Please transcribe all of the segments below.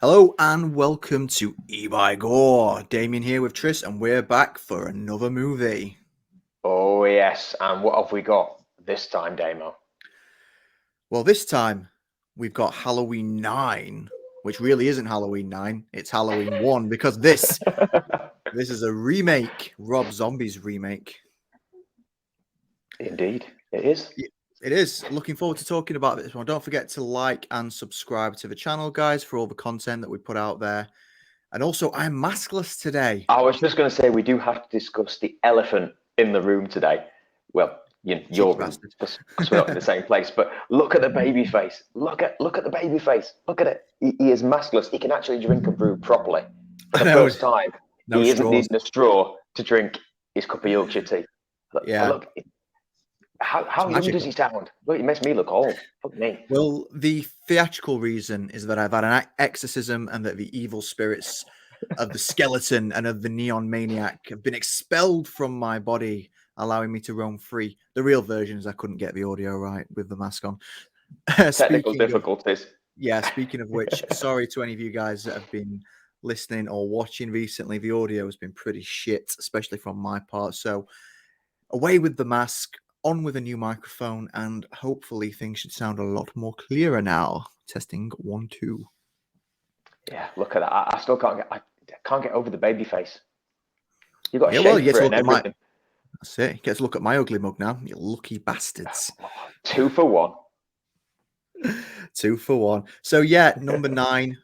Hello and welcome to E by Gore. Damien here with Tris, and we're back for another movie. Oh, yes. And what have we got this time, Damo? Well, this time we've got Halloween 9, which really isn't Halloween 9, it's Halloween 1, because this is a remake, Rob Zombie's remake. Indeed, it is. It is. Looking forward to talking about this one. Don't forget to like and subscribe to the channel, guys, for all the content that we put out there. And also, I'm maskless today. I was just going to say, we do have to discuss the elephant in the room today. Well, your room, because we're not in the same place. But look at the baby face. Look at the baby face. Look at it. He is maskless. He can actually drink a brew properly. For the first time, he isn't needing a straw to drink his cup of Yorkshire tea. Look, how young does he sound? Look, he makes me look old. Fuck me. Well, the theatrical reason is that I've had an exorcism and that the evil spirits of the skeleton and of the neon maniac have been expelled from my body, allowing me to roam free. The real version is I couldn't get the audio right with the mask on. Technical difficulties. Speaking of which, sorry to any of you guys that have been listening or watching recently. The audio has been pretty shit, especially from my part. So away with the mask. On with a new microphone, and hopefully things should sound a lot more clearer now. Testing 1, 2. Yeah, look at that. I still can't get over the baby face. You got for it and everything. That's it. Get to look at my ugly mug now. You lucky bastards. 2 for 1. 2 for 1. So yeah, number 9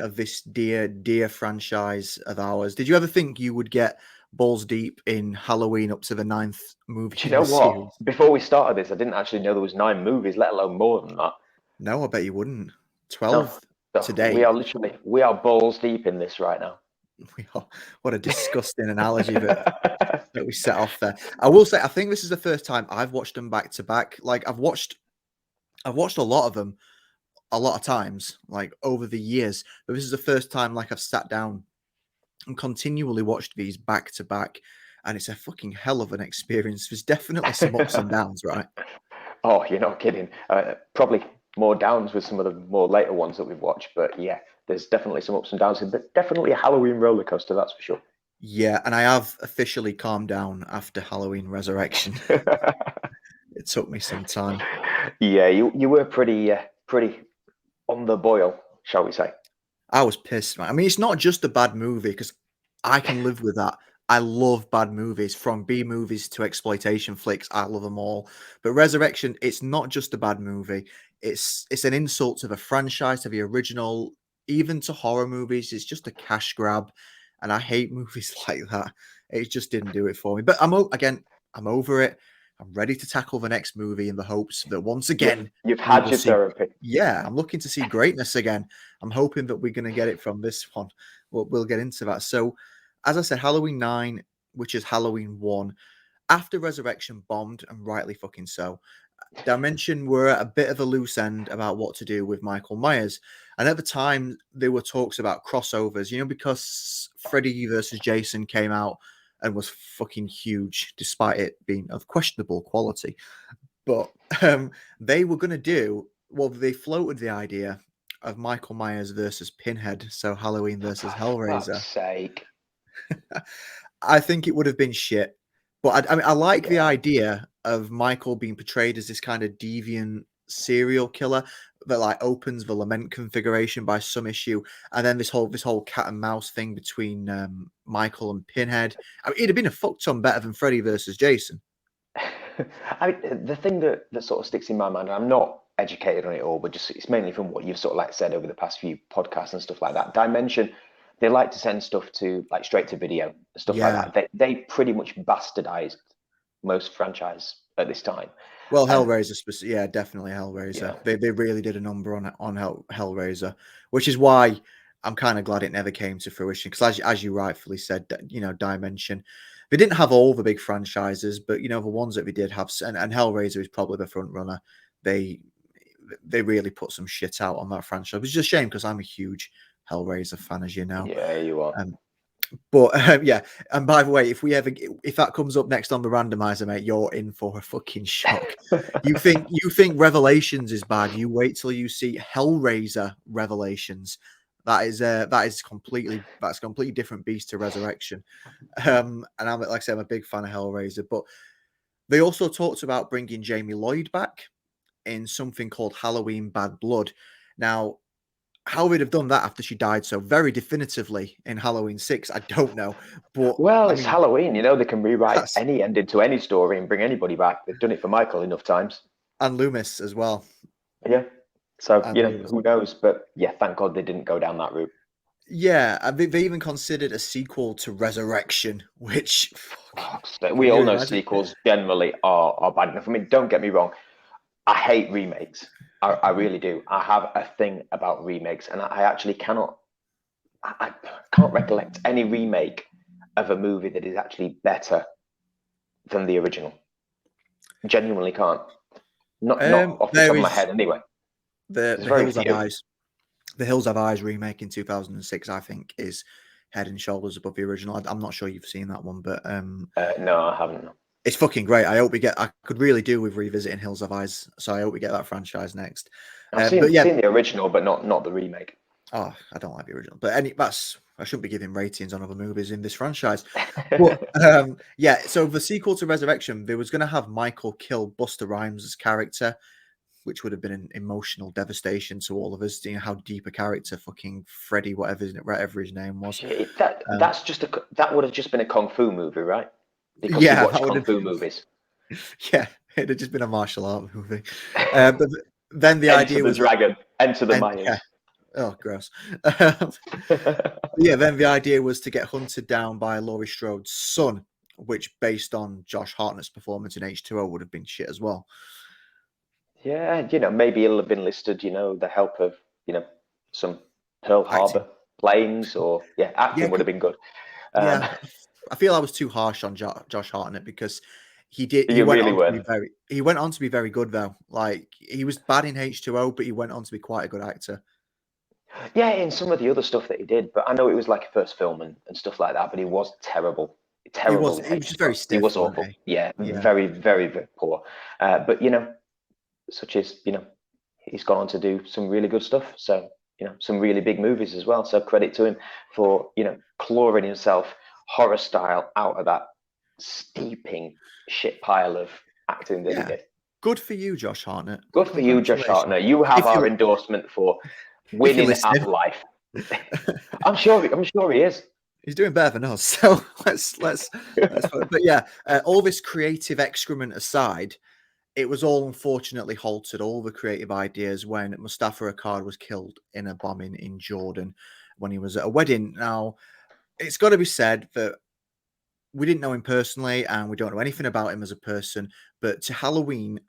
of this dear franchise of ours. Did you ever think you would get balls deep in Halloween up to the 9th movie? Do you know what? Series? Before we started this, I didn't actually know there was 9 movies, let alone more than that. No, I bet you wouldn't. 12 today. We are balls deep in this right now. We are. What a disgusting analogy that we set off there. I will say, I think this is the first time I've watched them back to back. Like I've watched a lot of them a lot of times, like over the years. But this is the first time like I've sat down and continually watched these back to back, and it's a fucking hell of an experience. There's definitely some ups and downs, right? Oh, you're not kidding. Probably more downs with some of the more later ones that we've watched, but yeah, there's definitely some ups and downs, but definitely a Halloween roller coaster, that's for sure. Yeah, and I have officially calmed down after Halloween Resurrection. It took me some time. Yeah, you were pretty on the boil, shall we say. I was pissed, man. I mean, it's not just a bad movie, because I can live with that. I love bad movies, from B movies to exploitation flicks. I love them all. But Resurrection, it's not just a bad movie. It's an insult to the franchise, to the original, even to horror movies. It's just a cash grab, and I hate movies like that. It just didn't do it for me. But I'm over it. I'm ready to tackle the next movie in the hopes that once again... You've had your therapy. Yeah, I'm looking to see greatness again. I'm hoping that we're going to get it from this one. We'll get into that. So, as I said, Halloween 9, which is Halloween 1, after Resurrection bombed, and rightly fucking so, Dimension were at a bit of a loose end about what to do with Michael Myers. And at the time, there were talks about crossovers, because Freddy versus Jason came out and was fucking huge, despite it being of questionable quality. But they were going to do, they floated the idea of Michael Myers versus Pinhead, so Halloween versus Hellraiser. For fuck's sake. I think it would have been shit. But I like the idea of Michael being portrayed as this kind of deviant serial killer that like opens the lament configuration by some issue, and then this whole cat and mouse thing between Michael and Pinhead. I mean, it'd have been a fuck ton better than Freddy versus Jason. I mean, the thing that sort of sticks in my mind, and I'm not educated on it all, but just it's mainly from what you've sort of like said over the past few podcasts and stuff like that. Dimension, they like to send stuff to like straight to video and stuff like that. They pretty much bastardized most franchise at this time. Well, Hellraiser, definitely Hellraiser. Yeah. They really did a number on Hellraiser, which is why I'm kind of glad it never came to fruition. Because as you rightfully said, Dimension, they didn't have all the big franchises, but the ones that we did have, and Hellraiser is probably the front runner. They really put some shit out on that franchise, which is a shame because I'm a huge Hellraiser fan, as you know. Yeah, you are. But yeah, and by the way, if that comes up next on the randomizer, mate, you're in for a fucking shock. You think Revelations is bad? You wait till you see Hellraiser Revelations. That's completely different beast to Resurrection. And like I said, I'm a big fan of Hellraiser, but they also talked about bringing Jamie Lloyd back in something called Halloween Bad Blood. Now, how they'd have done that after she died so very definitively in Halloween 6, I don't know. But well, I it's mean, Halloween, they can rewrite that's any ending to any story and bring anybody back. They've done it for Michael enough times. and Loomis as well. Yeah. So, And Loomis. who knows? But yeah, thank God they didn't go down that route. Yeah, and they even considered a sequel to Resurrection, which We can all you know imagine? sequels generally are bad enough. I mean, don't get me wrong. I hate remakes. I really do. I have a thing about remakes, and I actually I can't recollect any remake of a movie that is actually better than the original. Genuinely can't. Not off the There top of my is head, anyway. the There's the very Hills Have few. Eyes. The Hills Have Eyes remake in 2006, I think, is head and shoulders above the original. I'm not sure you've seen that one, but No, I haven't. it's fucking great. I could really do with revisiting Hills Have Eyes, so I hope we get that franchise next. I've But yeah, seen the original, but not the remake. oh, I don't like the original. But I shouldn't be giving ratings on other movies in this franchise. But yeah, so the sequel to Resurrection, there was going to have Michael kill Busta Rhymes' character, which would have been an emotional devastation to all of us. You know how deep a character fucking Freddy, whatever his name was. That would have just been a kung fu movie, right? Because you Yeah, watch kung fu movies. Yeah, it'd have just been a martial art movie. But then the idea was dragon, enter the Mayans. Yeah. Oh, gross. Yeah, then the idea was to get hunted down by Laurie Strode's son, which, based on Josh Hartnett's performance in H2O, would have been shit as well. Yeah, maybe it'll have been listed, the help of, some Pearl Harbor planes, or acting would have been good. Yeah, I feel I was too harsh on Josh Hartnett because he went on to be very good though. Like he was bad in H2O, but he went on to be quite a good actor. Yeah, in some of the other stuff that he did, but I know it was like a first film and stuff like that, but he was terrible. He was just very stiff. He was awful. Yeah, very, very, very poor. But such as, he's gone on to do some really good stuff. So, some really big movies as well. So credit to him for, clawing himself horror style out of that steeping shit pile of acting that he did. Good for you, Josh Hartnett. Good for you, Josh Hartnett. You have our endorsement for winning at life. I'm sure he is. He's doing better than us. So let's but yeah, all this creative excrement aside, it was all unfortunately halted, all the creative ideas, when Mustafa Akkad was killed in a bombing in Jordan when he was at a wedding. Now, it's got to be said that we didn't know him personally and we don't know anything about him as a person, but to Halloween,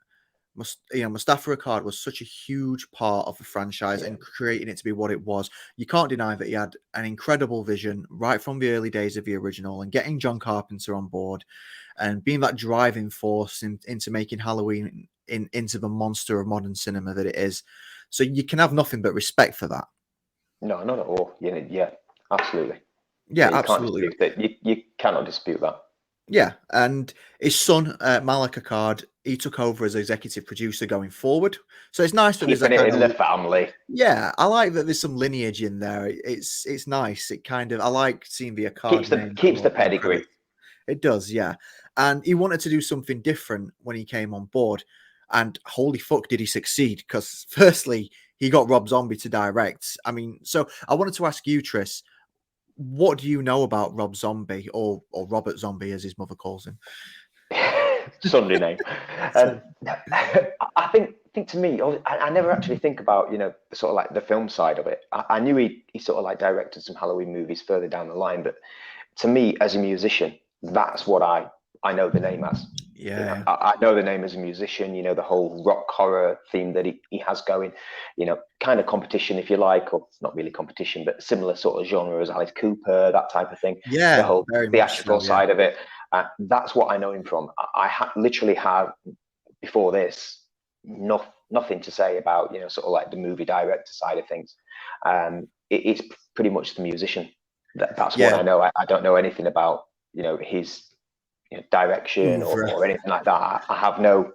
Mustafa Akkad was such a huge part of the franchise and creating it to be what it was. You can't deny that he had an incredible vision right from the early days of the original, and getting John Carpenter on board and being that driving force into making Halloween into the monster of modern cinema that it is. So you can have nothing but respect for that. No, not at all. Yeah, absolutely. Yeah, you absolutely. Can't dispute that. You cannot dispute that. Yeah, and his son, Malak Akkad, he took over as executive producer going forward. So it's nice that there's it in the family. Yeah, I like that there's some lineage in there. It's nice. It kind of, I like seeing the Akkad name. Keeps the pedigree. It does, yeah. And he wanted to do something different when he came on board. And holy fuck, did he succeed? Because firstly, he got Rob Zombie to direct. I mean, so I wanted to ask you, Tris, what do you know about Rob Zombie, or Robert Zombie as his mother calls him? Sunday name. I think to me, I never actually think about sort of like the film side of it. I knew he sort of like directed some Halloween movies further down the line, but to me as a musician, that's what I know the name as. Yeah, I know the name as a musician. The whole rock horror theme that he has going. Kind of competition, if you like, or not really competition, but similar sort of genre as Alice Cooper, that type of thing. Yeah, the whole very theatrical side of it. That's what I know him from. I literally have, before this, nothing to say about sort of like the movie director side of things. It's pretty much the musician. That's what I know. I don't know anything about his direction or anything like that. I have no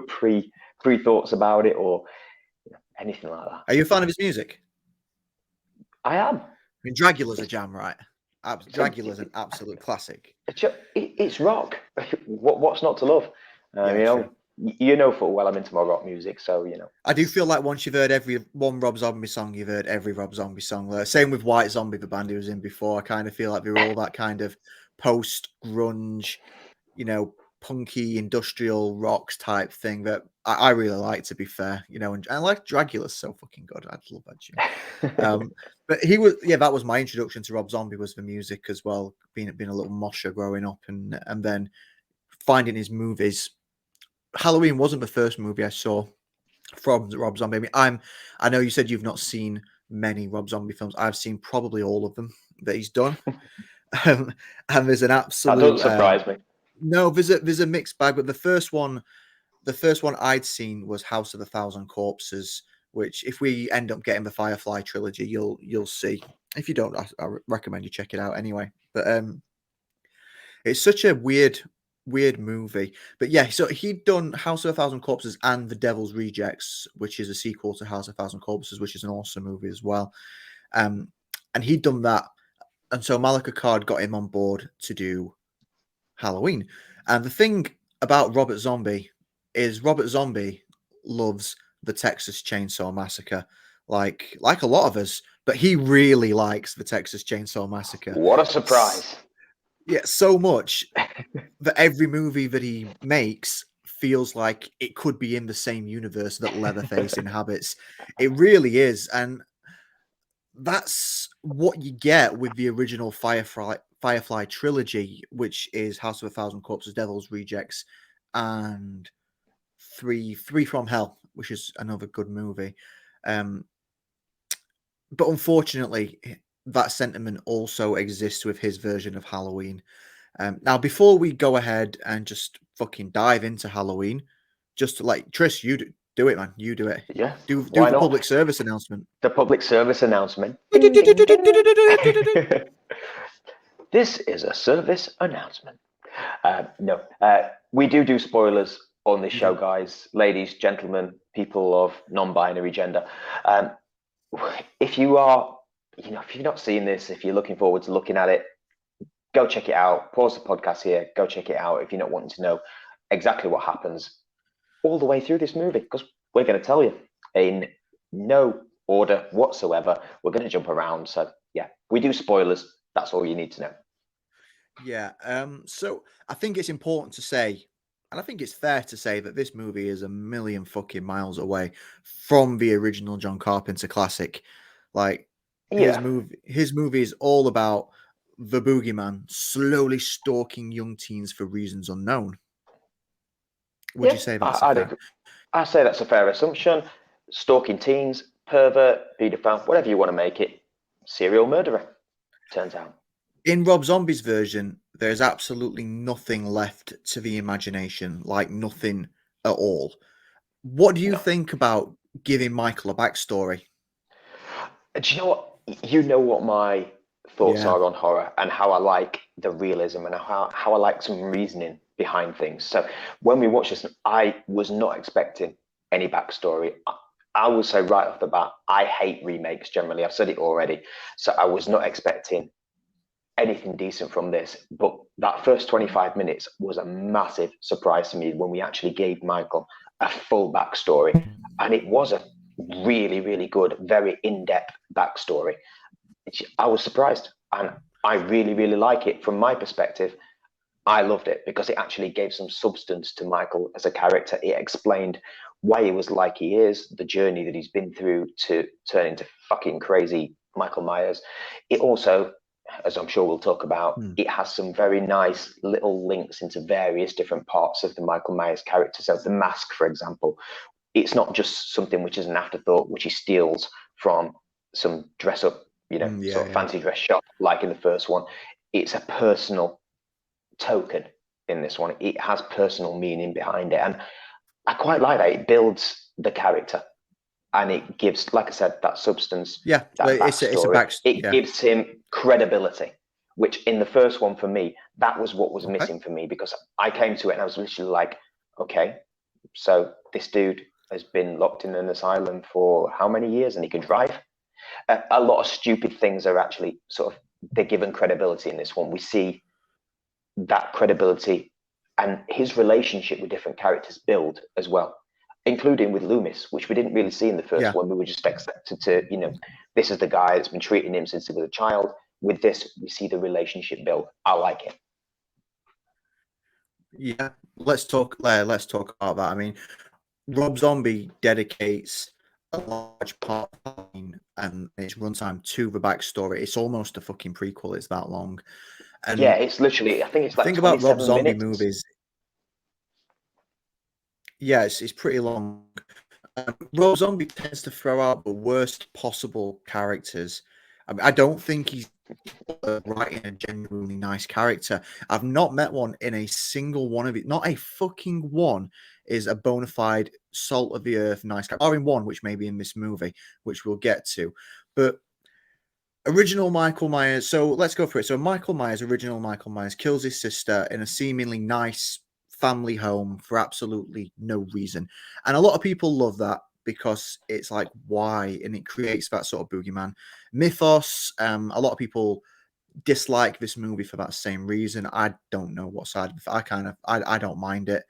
pre thoughts about it or anything like that. Are you a fan of his music? I am. I mean, Dragula's a It's, jam, right? so Dragula's an absolute classic. it's rock. What's not to love? Yeah, You true. know, you know full well I'm into my rock music, so you know. I do feel like once you've heard every one Rob Zombie song, you've heard every Rob Zombie song. Same with White Zombie, the band he was in before. I kind of feel like they were all that kind of post grunge, punky industrial rocks type thing that I really like. To be fair, and I like Dragula's so fucking good. I love that tune. But that was my introduction to Rob Zombie, was the music as well. Being a little mosher growing up, and then finding his movies. Halloween wasn't the first movie I saw from Rob Zombie. I mean, I know you said you've not seen many Rob Zombie films. I've seen probably all of them that he's done. And there's an That doesn't absolute surprise me. no, there's a mixed bag. But the first one I'd seen was House of a Thousand Corpses, which if we end up getting the Firefly trilogy, you'll see. If you don't, I recommend you check it out anyway. But it's such a weird movie. But yeah, so he'd done House of a Thousand Corpses and The Devil's Rejects, which is a sequel to House of a Thousand Corpses, which is an awesome movie as well. And he'd done that. And so Malika Card got him on board to do Halloween. And the thing about Robert Zombie is Robert Zombie loves the Texas Chainsaw Massacre, like a lot of us, but he really likes the Texas Chainsaw Massacre. What a surprise. Yeah, so much that every movie that he makes feels like it could be in the same universe that Leatherface inhabits. It really is. And that's what you get with the original Firefly trilogy, which is House of a Thousand Corpses, Devil's Rejects, and Three from Hell, which is another good movie. But unfortunately, that sentiment also exists with his version of Halloween. Now, before we go ahead and just fucking dive into Halloween, just like Tris, you do it, man. You do it. Yeah, Do why the not? public service announcement. The public service announcement. Ding, ding, ding. This is a service announcement. No, we do spoilers on this show, guys, ladies, gentlemen, people of non-binary gender. If you are, if you've not seen this, if you're looking forward to looking at it, go check it out. Pause the podcast here. Go check it out if you're not wanting to know exactly what happens all the way through this movie, because we're going to tell you in no order whatsoever. We're going to jump around. So yeah, we do spoilers. That's all you need to know. Yeah. So I think it's important to say, and I think it's fair to say, that this movie is a million fucking miles away from the original John Carpenter classic. Like his movie is all about the boogeyman slowly stalking young teens for reasons unknown. Would you say that's fair? I say that's a fair assumption. Stalking teens, pervert, paedophile, whatever you want to make it, serial murderer, turns out. In Rob Zombie's version, there's absolutely nothing left to the imagination, like nothing at all. What do you think about giving Michael a backstory? Do you know what? You know what my thoughts are on horror and how I like the realism and how I like some reasoning behind things. So when we watched this, I was not expecting any backstory. I will say right off the bat, I hate remakes generally. I've said it already. So I was not expecting anything decent from this. But that first 25 minutes was a massive surprise to me when we actually gave Michael a full backstory. And it was a really, really good, very in-depth backstory. I was surprised, and I really, really like it. From my perspective, I loved it because it actually gave some substance to Michael as a character. It explained why he was like he is, the journey that he's been through to turn into fucking crazy Michael Myers. It also, as I'm sure we'll talk about, it has some very nice little links into various different parts of the Michael Myers character. So the mask, for example, it's not just something which is an afterthought, which he steals from some dress up, sort of fancy dress shop, like in the first one. It's a personal token in this one. It has personal meaning behind it. And I quite like that. It builds the character and it gives, like I said, that substance. Yeah, that it's a backstory. It gives him credibility, which in the first one for me, that was what was missing for me, because I came to it and I was literally like, okay, so this dude has been locked in an asylum for how many years and he can drive? a lot of stupid things are actually sort of, they're given credibility in this one. We see that credibility and his relationship with different characters build as well, including with Loomis, which we didn't really see in the first one. We were just accepted to, you know, this is the guy that's been treating him since he was a child. With this, we see the relationship build. I like it. Yeah, let's talk about that. I mean, Rob Zombie dedicates a large part of and its runtime to the backstory. It's almost a fucking prequel. It's that long. And yeah, it's literally, I think it's like think about Rob Zombie minutes. movies. Yeah, it's pretty long. Rob Zombie tends to throw out the worst possible characters. I mean, I don't think he's writing a genuinely nice character. I've not met one in a single one of it. Not a fucking one is a bona fide salt of the earth nice character. Or in one, which may be in this movie, which we'll get to. But original Michael Myers. So let's go through it. So original Michael Myers kills his sister in a seemingly nice family home for absolutely no reason. And a lot of people love that because it's like, why? And it creates that sort of boogeyman mythos. A lot of people dislike this movie for that same reason. I don't know what side. I don't mind it.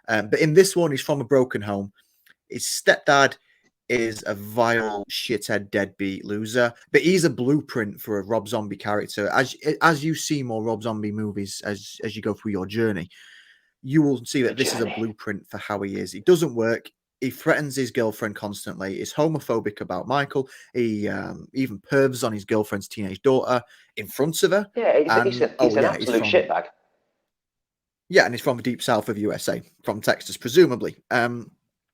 But in this one, he's from a broken home. His stepdad is a vile shithead deadbeat loser, but he's a blueprint for a Rob Zombie character. As you see more Rob Zombie movies as you go through your journey, you will see that this is a blueprint for how he is. It doesn't work. He threatens his girlfriend constantly. He's homophobic about Michael. He even pervs on his girlfriend's teenage daughter in front of her. Yeah, he's an absolute shitbag. Yeah, and he's from the deep south of USA, from Texas, presumably.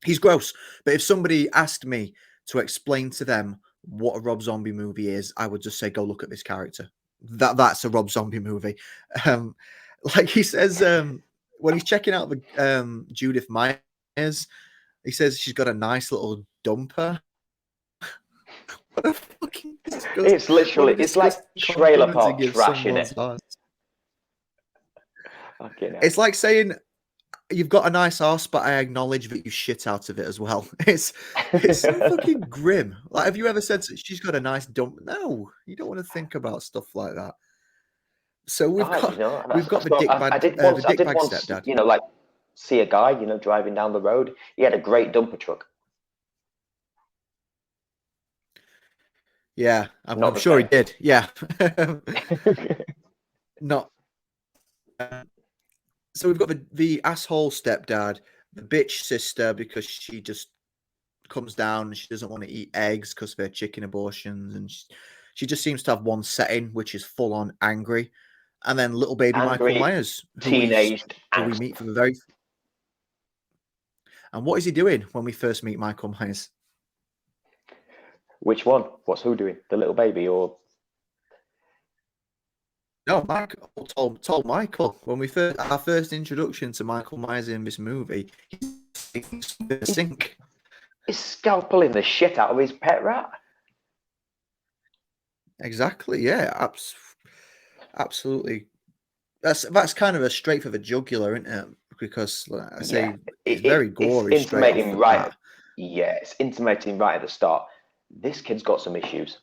He's gross. But if somebody asked me to explain to them what a Rob Zombie movie is, I would just say, go look at this character. That's a Rob Zombie movie. Like he says, when he's checking out the Judith Myers, he says she's got a nice little dumper. What a fucking disgust. It's literally, it's like trailer park trash in it. It's like saying you've got a nice arse, but I acknowledge that you shit out of it as well. It's so fucking grim. Like, have you ever said she's got a nice dump? No, you don't want to think about stuff like that. So we've got the dick bag. I did once, stepdad. You know, like see a guy, you know, driving down the road. He had a great dumper truck. Yeah, I'm sure he did. Yeah. Not. So we've got the asshole stepdad, the bitch sister, because she just comes down and she doesn't want to eat eggs because of her chicken abortions, and she just seems to have one setting, which is full on angry. And then little baby Michael Myers, who we meet for the very. And what is he doing when we first meet Michael Myers? Which one? What's who doing? The little baby or? No, Michael told Michael when we our first introduction to Michael Myers in this movie. He's sink. He's scalping the shit out of his pet rat. Exactly. Yeah. Absolutely. That's kind of a straight for the jugular, isn't it? Because like I say, it's very gory. It's intimating right. Yeah, it's intimating right at the start. This kid's got some issues.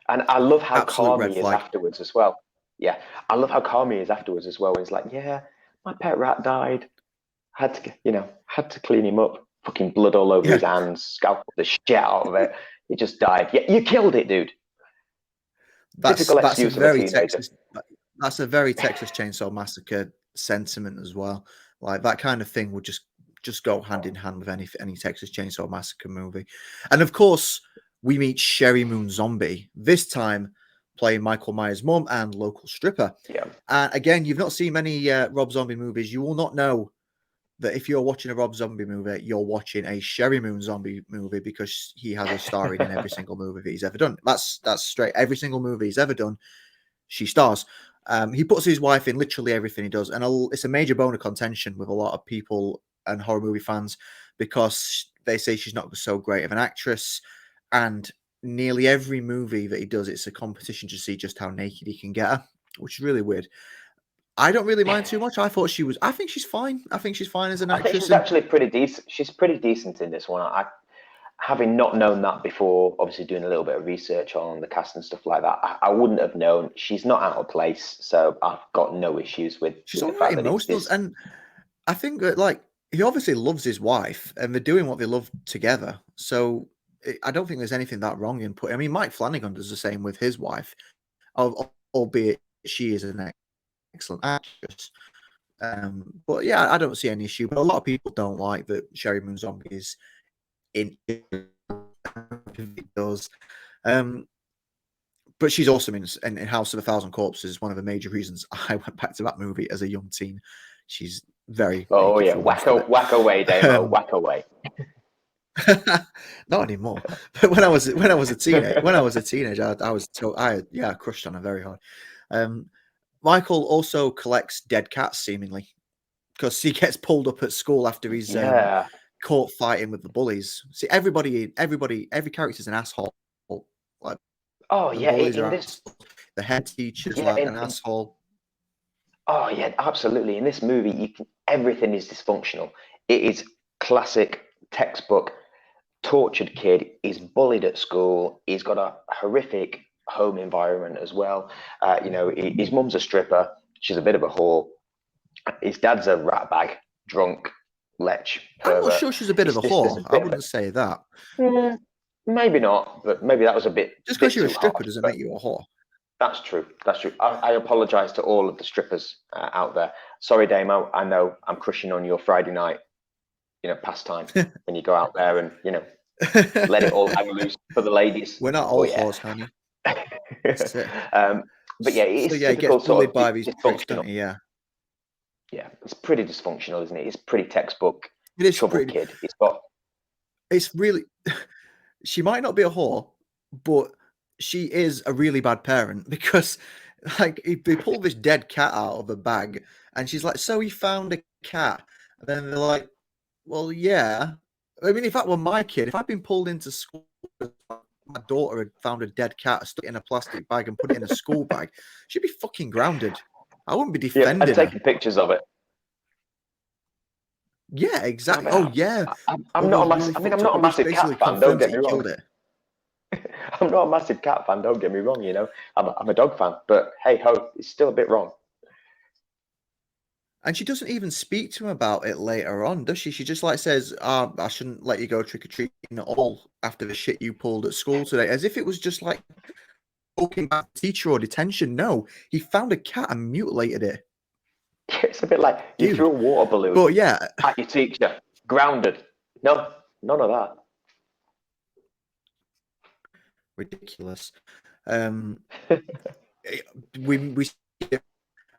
And I love how calm he is afterwards as well. Yeah, I love how calm he is afterwards as well. He's like, yeah, my pet rat died. Had to clean him up. Fucking blood all over his hands, scalped the shit out of it. He just died. Yeah, you killed it, dude. Typical excuse of a teenager. That's a very Texas Chainsaw Massacre sentiment as well. Like that kind of thing would just go hand in hand with any Texas Chainsaw Massacre movie. And of course, we meet Sherry Moon Zombie, this time playing Michael Myers' mum and local stripper. Yeah. And again, you've not seen many Rob Zombie movies. You will not know that if you're watching a Rob Zombie movie, you're watching a Sherry Moon Zombie movie because he has a star in every single movie that he's ever done. That's straight. Every single movie he's ever done, she stars. He puts his wife in literally everything he does. And it's a major bone of contention with a lot of people and horror movie fans because they say she's not so great of an actress. And nearly every movie that he does, it's a competition to see just how naked he can get her, which is really weird. I don't really mind too much. I think she's fine. I think she's fine as an actress. I think she's actually pretty decent. She's pretty decent in this one. having not known that before, obviously doing a little bit of research on the cast and stuff like that, I wouldn't have known. She's not out of place, so I've got no issues with She's the all right fact in that it's most of this. those, and I think that like he obviously loves his wife, and they're doing what they love together. So I don't think there's anything that wrong in putting. I mean, Mike Flanagan does the same with his wife, albeit she is an excellent actress. But yeah, I don't see any issue. But a lot of people don't like that Sherry Moon Zombie is in does. But she's awesome in House of a Thousand Corpses. One of the major reasons I went back to that movie as a young teen. She's very Oh naked yeah, for most of it. whack away, Damo, whack away. Not anymore. But when I was a teenager, I crushed on her very hard. Michael also collects dead cats seemingly because he gets pulled up at school after he's caught fighting with the bullies. See, every character's an asshole. Like Oh the yeah, bullies in are this, assholes. The head teacher's yeah, like an asshole. oh yeah, absolutely. In this movie, everything is dysfunctional. It is classic textbook tortured kid. He's bullied at school. He's got a horrific home environment as well. His mum's a stripper. She's a bit of a whore. His dad's a ratbag, drunk, lech, I'm not pervert. sure she's a bit of a whore. I wouldn't say that. Maybe not, but maybe that was a bit. Just because you're a too stripper harsh, doesn't make you a whore. That's true. That's true. I apologise to all of the strippers out there. Sorry, Damo. I know I'm crushing on your Friday night, pastime when you go out there and let it all hang loose for the ladies. We're not all whores, honey. But yeah, it's he typical gets bullied sort by of these pricks, don't dysfunctional. he? Yeah. Yeah, it's pretty dysfunctional, isn't it? It's pretty textbook. It is trouble pretty. Kid. It's really. She might not be a whore, but she is a really bad parent because, like, they pull this dead cat out of a bag, and she's like, "So he found a cat?" And then they're like, "Well, yeah." I mean, if that were my kid, if I'd been pulled into school, my daughter had found a dead cat, stuck it in a plastic bag, and put it in a school bag, she'd be fucking grounded. I wouldn't be defending her. I'd taken pictures of it. Yeah, exactly. Oh, yeah. I'm not a massive cat fan. Don't get me wrong. I'm not a massive cat fan. Don't get me wrong. I'm a dog fan. But hey ho, it's still a bit wrong. And she doesn't even speak to him about it later on, does she? She just like says, I shouldn't let you go trick-or-treating at all after the shit you pulled at school today. As if it was just like walking back to teacher or detention. No, he found a cat and mutilated it. It's a bit like you threw a water balloon at your teacher, grounded. No, none of that. Ridiculous. We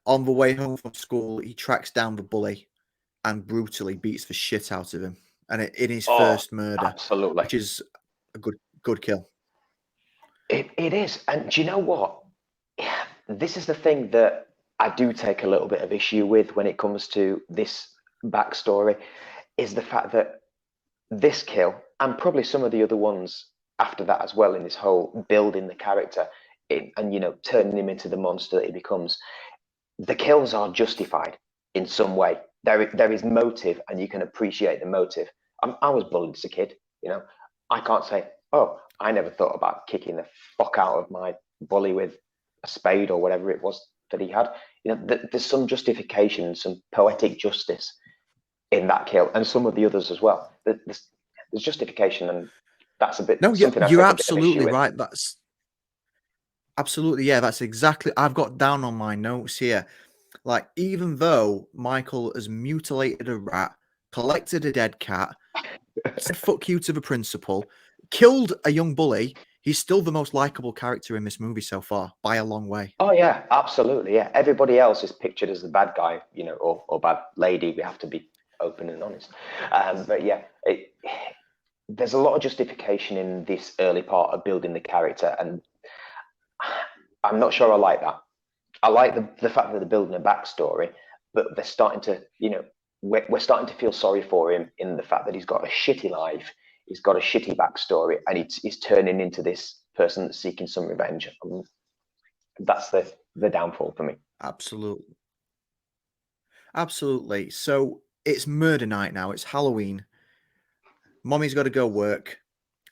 on the way home from school, he tracks down the bully and brutally beats the shit out of him. And in his first murder, absolutely, which is a good kill. It is. And do you know what? This is the thing that I do take a little bit of issue with when it comes to this backstory, is the fact that this kill, and probably some of the other ones after that as well, in this whole building the character and turning him into the monster that he becomes, the kills are justified in some way. There is motive, and you can appreciate the motive. I was bullied as a kid. I can't say, oh, I never thought about kicking the fuck out of my bully with a spade or whatever it was that he had. There's some justification, some poetic justice in that kill, and some of the others as well. There's justification, and that's a bit. No, you're absolutely right. That's absolutely, yeah. That's exactly. I've got down on my notes here. Like, even though Michael has mutilated a rat, collected a dead cat, said fuck you to the principal, killed a young bully, he's still the most likable character in this movie so far, by a long way. Oh, yeah, absolutely, yeah. Everybody else is pictured as the bad guy, or bad lady. We have to be open and honest. But yeah, there's a lot of justification in this early part of building the character, and I'm not sure I like that. I like the fact that they're building a backstory, but they're starting to, we're starting to feel sorry for him in the fact that he's got a shitty life, he's got a shitty backstory, and he's turning into this person that's seeking some revenge. That's the downfall for me. Absolutely. So it's murder night now. It's Halloween. Mommy's got to go work.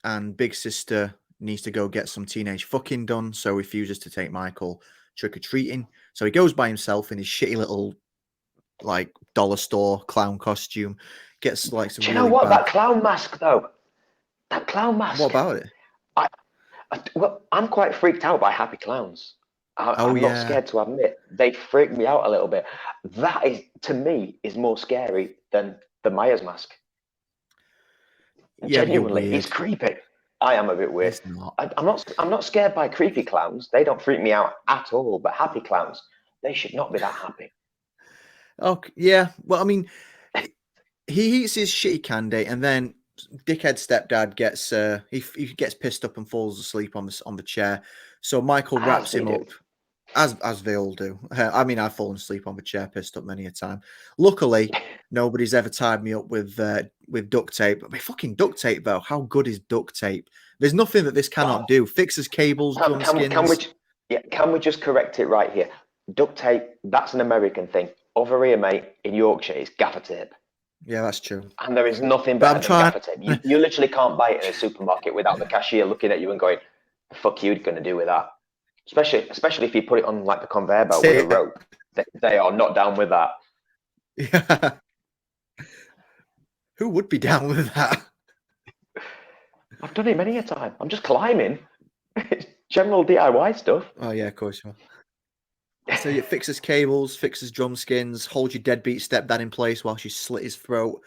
and big sister needs to go get some teenage fucking done, so refuses to take Michael trick-or-treating. So he goes by himself in his shitty little like dollar store clown costume, gets like some Do you know really what? bad. That clown mask, though. That clown What mask. about it? Well, I'm quite freaked out by happy clowns. Oh I'm not yeah, scared to admit they freak me out a little bit. That is, to me, is more scary than the Myers mask. yeah, but you're Genuinely, it's weird. creepy. I am a bit weird. It's not. I'm not. I'm not scared by creepy clowns. They don't freak me out at all. But happy clowns, they should not be that happy. Okay, yeah. Well, I mean, he eats his shitty candy, and then dickhead stepdad gets he gets pissed up and falls asleep on the chair. So Michael As wraps they him do. up, as they all do. I mean, I've fallen asleep on the chair, pissed up many a time. Luckily, nobody's ever tied me up with duct tape. But fucking duct tape though, how good is duct tape? There's nothing that this cannot do. Fixes cables, drum skins. Can we just correct it right here? Duct tape, that's an American thing. Over here, mate, in Yorkshire, it's gaffer tape. Yeah, that's true. And there is nothing But I'm better than trying. gaffer tape. You literally can't buy it in a supermarket without the cashier looking at you and going, the fuck you going to do with that? Especially if you put it on like the conveyor belt with a rope. They are not down with that. Yeah. Who would be down with that? I've done it many a time. I'm just climbing. It's general DIY stuff. Oh yeah, of course. So it fixes cables, fixes drum skins, holds your deadbeat stepdad in place while she slit his throat.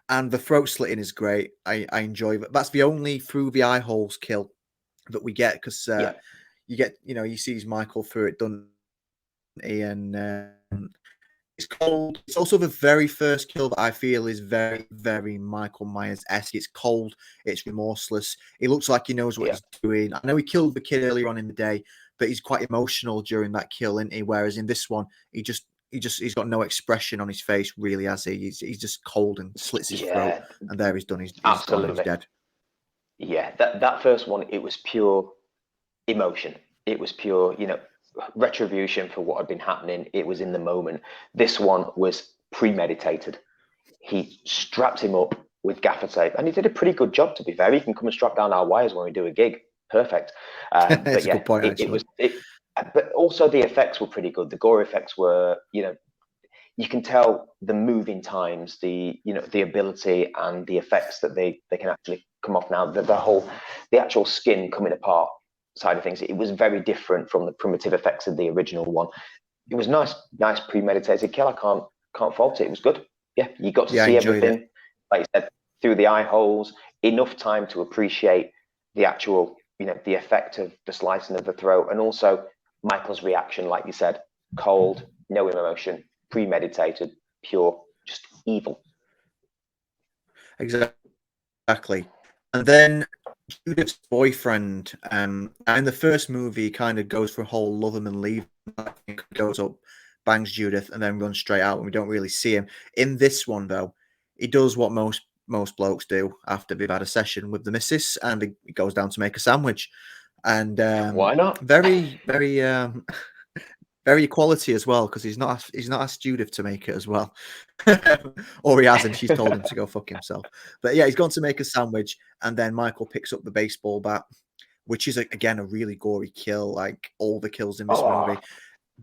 And the throat slitting is great. I enjoy it. That's the only through the eye holes kill that we get, because Yeah. you get, you see Michael through it, done, and it's cold. It's also the very first kill that I feel is very, very Michael Myers-esque. It's cold. It's remorseless. He looks like he knows what he's doing. I know he killed the kid earlier on in the day, but he's quite emotional during that kill, isn't he? Whereas in this one, he's got no expression on his face, really, has he? He's just cold and slits his throat, and there he's done. He's gone. He's dead. Yeah, that first one, it was pure emotion. It was pure, retribution for what had been happening. It was in the moment. This one was premeditated. He strapped him up with gaffer tape, and he did a pretty good job, to be fair. He can come and strap down our wires when we do a gig. Perfect. That's a good point, actually. But also the effects were pretty good. The gore effects were, you can tell the moving times, the ability and the effects that they can actually come off now. The actual skin coming apart side of things, it was very different from the primitive effects of the original one. It was nice premeditated kill. I can't fault it. It was good. Yeah, you got to see everything, like you said, through the eye holes. Enough time to appreciate the actual, the effect of the slicing of the throat, and also Michael's reaction, like you said, cold, no emotion, premeditated, pure, just evil. Exactly. And then Judith's boyfriend, in the first movie, kind of goes for a whole love him and leave him, goes up, bangs Judith, and then runs straight out, and we don't really see him. In this one, though, he does what most blokes do after they've had a session with the missus, and he goes down to make a sandwich. And why not? Very, very, very equality as well, because he's not asked Judith to make it as well. Or he hasn't. She's told him to go fuck himself. But yeah, he's gone to make a sandwich, and then Michael picks up the baseball bat, which is again a really gory kill, like all the kills in this movie.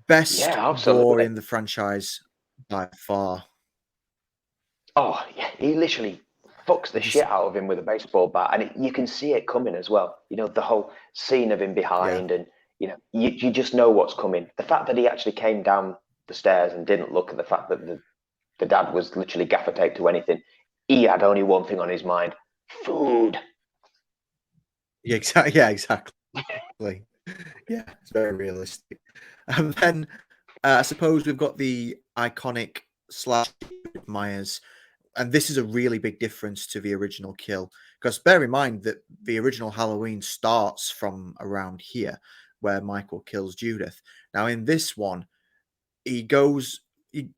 Best gore in the franchise by far. Oh yeah, he literally fucks the shit out of him with a baseball bat, and you can see it coming as well. The whole scene of him behind, and you just know what's coming. The fact that he actually came down the stairs and didn't look at the fact that the dad was literally gaffer taped to anything. He had only one thing on his mind: food. Yeah, exactly. Yeah, exactly. Yeah, it's very realistic. And then I suppose we've got the iconic slash Myers, and this is a really big difference to the original kill, because bear in mind that the original Halloween starts from around here, where Michael kills Judith. Now in this one, he goes, he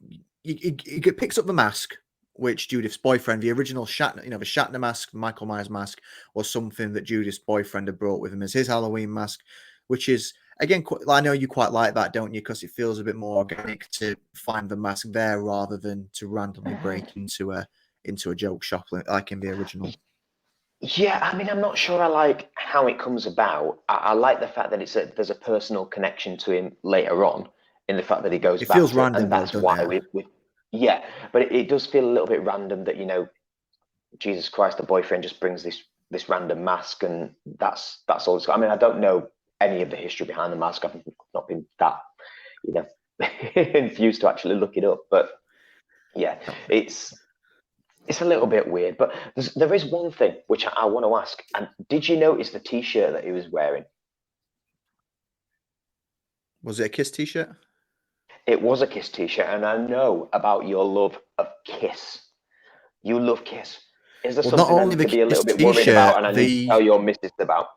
picks up the mask, which Judith's boyfriend, the original Shatner, the Shatner mask, Michael Myers mask, was something that Judith's boyfriend had brought with him as his Halloween mask, which is, again, I know you quite like that, don't you? Because it feels a bit more organic to find the mask there rather than to randomly break into a joke shop like in the original. Yeah, I mean, I'm not sure I like how it comes about. I like the fact that there's a personal connection to him later on, in the fact that he goes It back feels to, random and though, that's doesn't why it? yeah. But it does feel a little bit random that, Jesus Christ, the boyfriend just brings this random mask, and that's all. I mean, I don't know any of the history behind the mask. I've not been that, you know, infused to actually look it up. But yeah, No. it's a little bit weird. But there is one thing which I want to ask. And did you notice the T-shirt that he was wearing? Was it a Kiss t-shirt? It was a Kiss T-shirt, and I know about your love of Kiss. You love Kiss. Is there Well, not something I only need the to be a Kiss little bit worried about, t-shirt, and I need to the tell your missus about?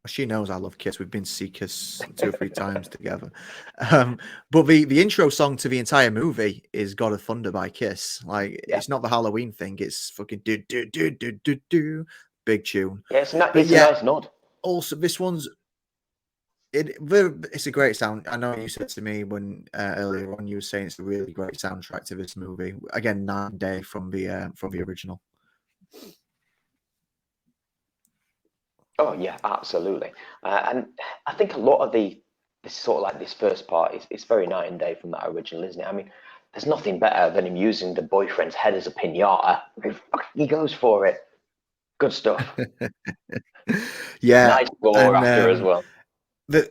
she knows I love Kiss. We've been to see Kiss 2 or 3 times together. But the intro song to the entire movie is "God of Thunder" by Kiss. Like, Yeah. it's not the Halloween thing. It's fucking do do do do do do, big tune. Yeah, But it's a yeah, nice nod. also this one's it's a great sound. I know you said to me when earlier on you were saying it's a really great soundtrack to this movie. Again, night and day from the original. Oh yeah, absolutely. And I think a lot of this sort of like this first part is very night and day from that original, isn't it? I mean, there's nothing better than him using the boyfriend's head as a pinata. He goes for it. Good stuff. Yeah, Nice gore and after as well. the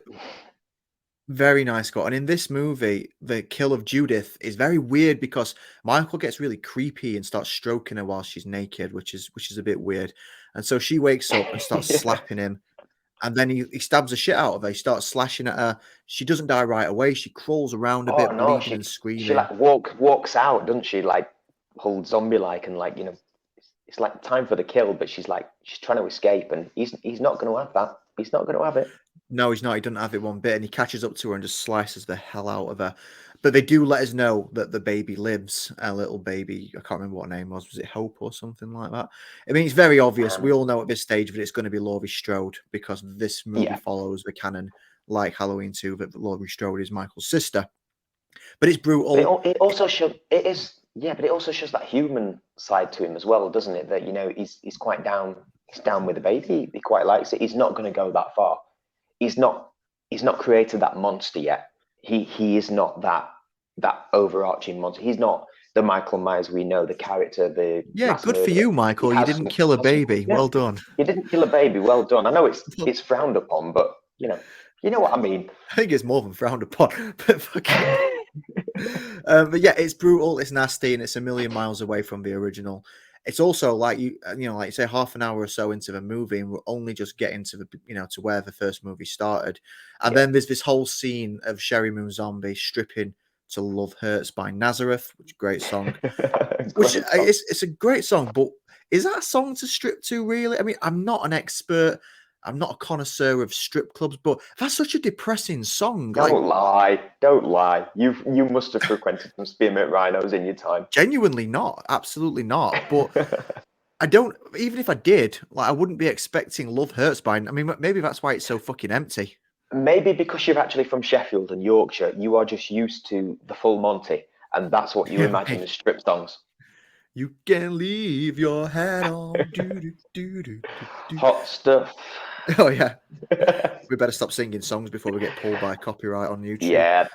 very nice score. And in this movie, the kill of Judith is very weird because Michael gets really creepy and starts stroking her while she's naked, which is a bit weird. And so she wakes up and starts Yeah. slapping him. And then he stabs the shit out of her. He starts slashing at her. She doesn't die right away. She crawls around a Oh bit, no, bleeding and she screaming. like walks out, doesn't she? Like whole zombie like, and like, it's like time for the kill, but she's trying to escape, and he's not going to have that. He's not going to have it. No, he's not. He doesn't have it one bit. And he catches up to her and just slices the hell out of her. But they do let us know that the baby lives. A little baby. I can't remember what her name was. Was it Hope or something like that? I mean, it's very obvious. We Um, all know at this stage that it's going to be Laurie Strode because this movie yeah, follows the canon, like Halloween 2, that Laurie Strode is Michael's sister. But it's but brutal. it also shows it is yeah, but it also shows that human side to him as well, doesn't it? That he's quite down. He's down with the baby. He quite likes it. He's not going to go that far. He's not. He's not created that monster yet. He is not that overarching monster. He's not the Michael Myers we know, the character, the Yeah, mass good for murderer. you, He Michael. You has didn't some, kill a has some baby. yeah. Well done. He didn't kill a baby. Well done. I know it's frowned upon, but you know what I mean. I think it's more than frowned upon. But fucking. But yeah, it's brutal, it's nasty, and it's a million miles away from the original. It's also like like you say, half an hour or so into the movie, and we're only just getting to to where the first movie started, and Yeah. then there's this whole scene of Sherry Moon Zombie stripping to "Love Hurts" by Nazareth, which is a great song. Which Great song. it's a great song, but is that a song to strip to? Really? I mean, I'm not an expert. I'm not a connoisseur of strip clubs, but that's such a depressing song. Like, Don't lie. Don't lie. You must have frequented some spearmint rhinos in your time. genuinely not, absolutely not. But I don't. Even if I did, like, I wouldn't be expecting "Love Hurts" by. I mean, maybe that's why it's so fucking empty. Maybe because you're actually from Sheffield and Yorkshire, you are just used to the full Monty, and that's what you Yeah, imagine mate. as strip songs. You can leave your hat on. Do do do do do do. Hot stuff. Oh yeah. We better stop singing songs before we get pulled by copyright on YouTube. Yeah.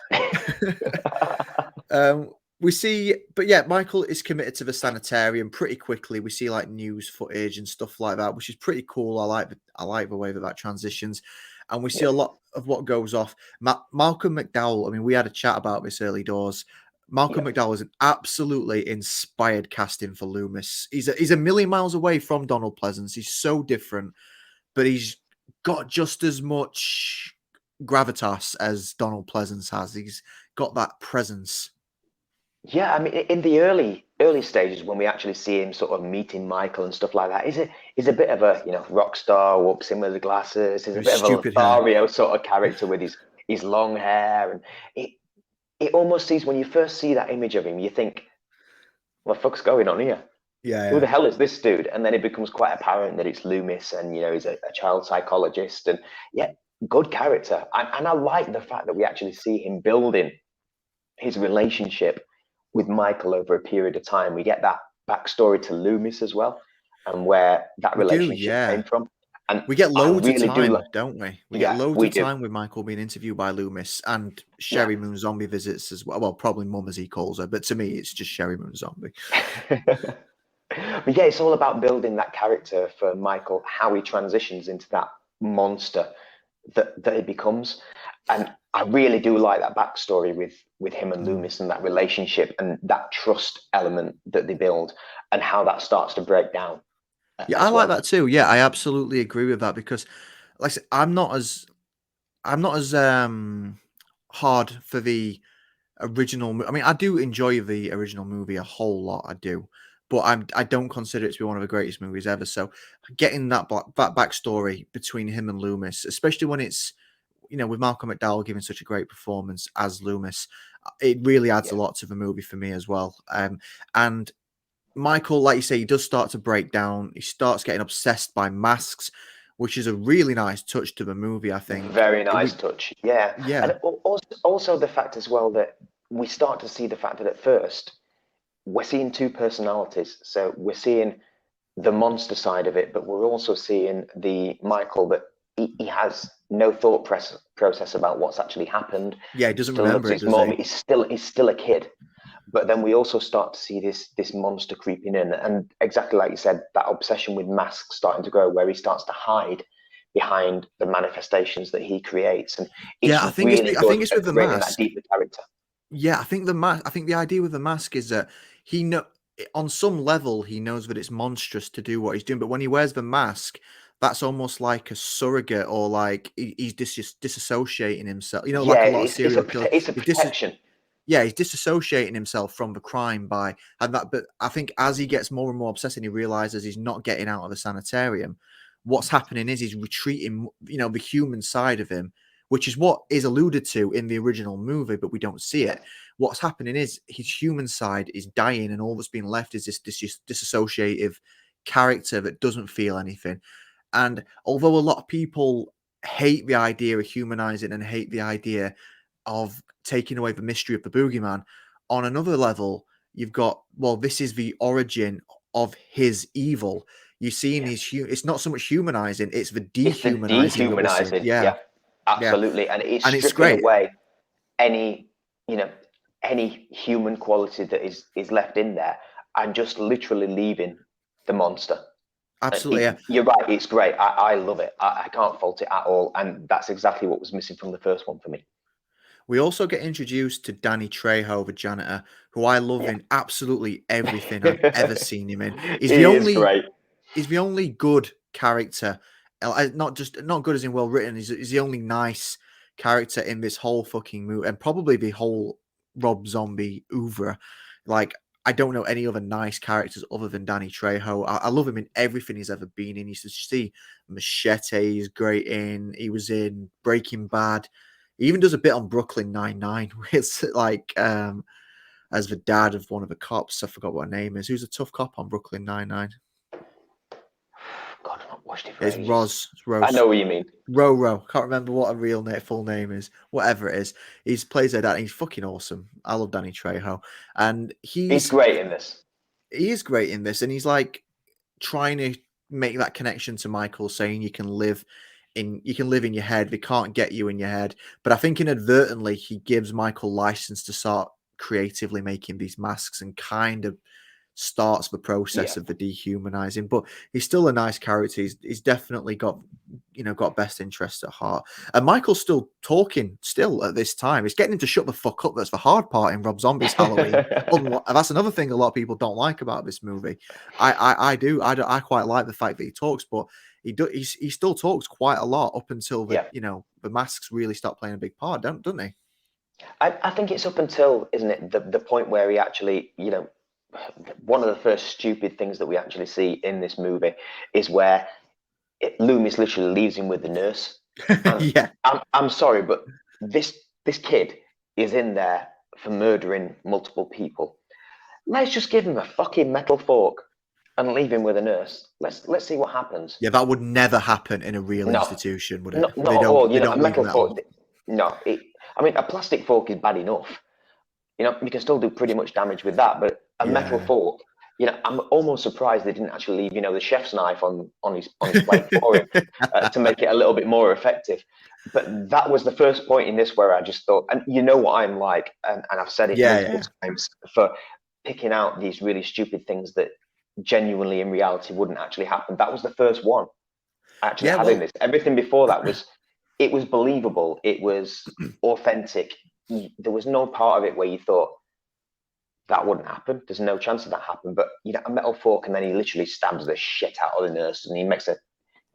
We see, but yeah, Michael is committed to the sanitarium pretty quickly. We see like news footage and stuff like that, which is pretty cool. I like the way that transitions, and we see Yeah. a lot of what goes off. Malcolm McDowell. I mean, we had a chat about this early doors. Malcolm Yeah. McDowell is an absolutely inspired casting for Loomis. He's a million miles away from Donald Pleasance. He's so different, but he's got just as much gravitas as Donald Pleasance has. He's got that presence. Yeah, I mean, in the early stages when we actually see him sort of meeting Michael and stuff like that, he's a bit of a rock star, walks in with the glasses. He's a With bit of a stupid hair. Lothario sort of character with his long hair, and it almost seems when you first see that image of him, you think, what the fuck's going on here? Yeah, Who yeah. the hell is this dude? And then it becomes quite apparent that it's Loomis, and he's a child psychologist, and yeah, good character. And I like the fact that we actually see him building his relationship with Michael over a period of time. We get backstory to Loomis as well, and where that relationship came from. And we get loads really of time, don't we? We get loads of time with Michael being interviewed by Loomis, and Sherry Moon Zombie visits as well. Well, probably Mum as he calls her, but to me, it's just Sherry Moon Zombie. But yeah, it's all about building that character for Michael, how he transitions into that monster that he becomes. And I really do like that backstory with him and Loomis and that relationship and that trust element that they build and how that starts to break down. Yeah, I like that too. Yeah, I absolutely agree with that because, like I said, I'm not as hard for the original. I mean, I do enjoy the original movie a whole lot. I do, but I don't consider it to be one of the greatest movies ever. So, getting that backstory between him and Loomis, especially when it's with Malcolm McDowell giving such a great performance as Loomis, it really adds a lot to the movie for me as well. And Michael, like you say, he does start to break down. He starts getting obsessed by masks, which is a really nice touch to the movie, I think. Very nice touch. Yeah. Yeah. And also the fact as well that we start to see the fact that at first we're seeing two personalities. So we're seeing the monster side of it, but we're also seeing the Michael that he has no thought process about what's actually happened. Yeah, he doesn't remember it, does he? He's still a kid. But then we also start to see this monster creeping in, and exactly like you said, that obsession with masks starting to grow, where he starts to hide behind the manifestations that he creates, and I think it's with the mask. That deeper character. Yeah, I think the idea with the mask is that on some level, he knows that it's monstrous to do what he's doing, but when he wears the mask, that's almost like a surrogate, or like he's disassociating himself. Like a lot of serial killers. It's a protection. He's disassociating himself from the crime but I think as he gets more and more obsessed and he realizes he's not getting out of the sanitarium, what's happening is he's retreating, the human side of him, which is what is alluded to in the original movie, but we don't see it. What's happening is his human side is dying, and all that's being left is this disassociative character that doesn't feel anything. And although a lot of people hate the idea of humanizing and hate the idea of taking away the mystery of the boogeyman, on another level, you've got, this is the origin of his evil. You're seeing it's not so much humanizing, it's the dehumanizing. Yeah, absolutely. Yeah. And it's stripping great. away any human quality that is left in there and just literally leaving the monster. Absolutely. You're right. It's great. I love it. I can't fault it at all. And that's exactly what was missing from the first one for me. We also get introduced to Danny Trejo, the janitor, who I love in absolutely everything I've ever seen him in. He's the only good character, not good as in well written. He's the only nice character in this whole fucking movie, and probably the whole Rob Zombie oeuvre. Like, I don't know any other nice characters other than Danny Trejo. I love him in everything he's ever been in. You should see Machete, he's great in. He was in Breaking Bad. He even does a bit on Brooklyn Nine-Nine, where it's like as the dad of one of the cops. I forgot what her name is. Who's a tough cop on Brooklyn Nine-Nine? God, I've not watched it for It's ages. Rose. I know what you mean. Ro. Can't remember what her full name is. Whatever it is. He plays her dad. And he's fucking awesome. I love Danny Trejo. And he's great in this. He is great in this. And he's like trying to make that connection to Michael, saying you can live in your head. They can't get you in your head. But I think inadvertently he gives Michael license to start creatively making these masks and kind of starts the process of the dehumanizing. But he's still a nice character. He's definitely got best interests at heart. And Michael's still talking at this time. It's getting him to shut the fuck up. That's the hard part in Rob Zombie's Halloween. That's another thing a lot of people don't like about this movie. I do. I quite like the fact that he talks, but he still talks quite a lot up until the masks really start playing a big part, don't they? I think it's up until, isn't it, the point where he actually, one of the first stupid things that we actually see in this movie is where Loomis literally leaves him with the nurse. Yeah. I'm sorry, but this kid is in there for murdering multiple people. Let's just give him a fucking metal fork and leave him with a nurse. Let's see what happens. Yeah, that would never happen in a real institution, would it? Not at all. A metal fork. No, I mean, a plastic fork is bad enough. You can still do pretty much damage with that, but a metal fork, You know, I'm almost surprised they didn't actually leave, you know, the chef's knife on his plate for him to make it a little bit more effective. But that was the first point in this where I just thought, and you know what I'm like, and I've said it multiple times, for picking out these really stupid things that genuinely in reality wouldn't actually happen. That was the first one actually having this. Everything before that was, it was believable, it was authentic. There was no part of it where you thought, that wouldn't happen. There's no chance of that happen. But you know, a metal fork, and then he literally stabs the shit out of the nurse, and he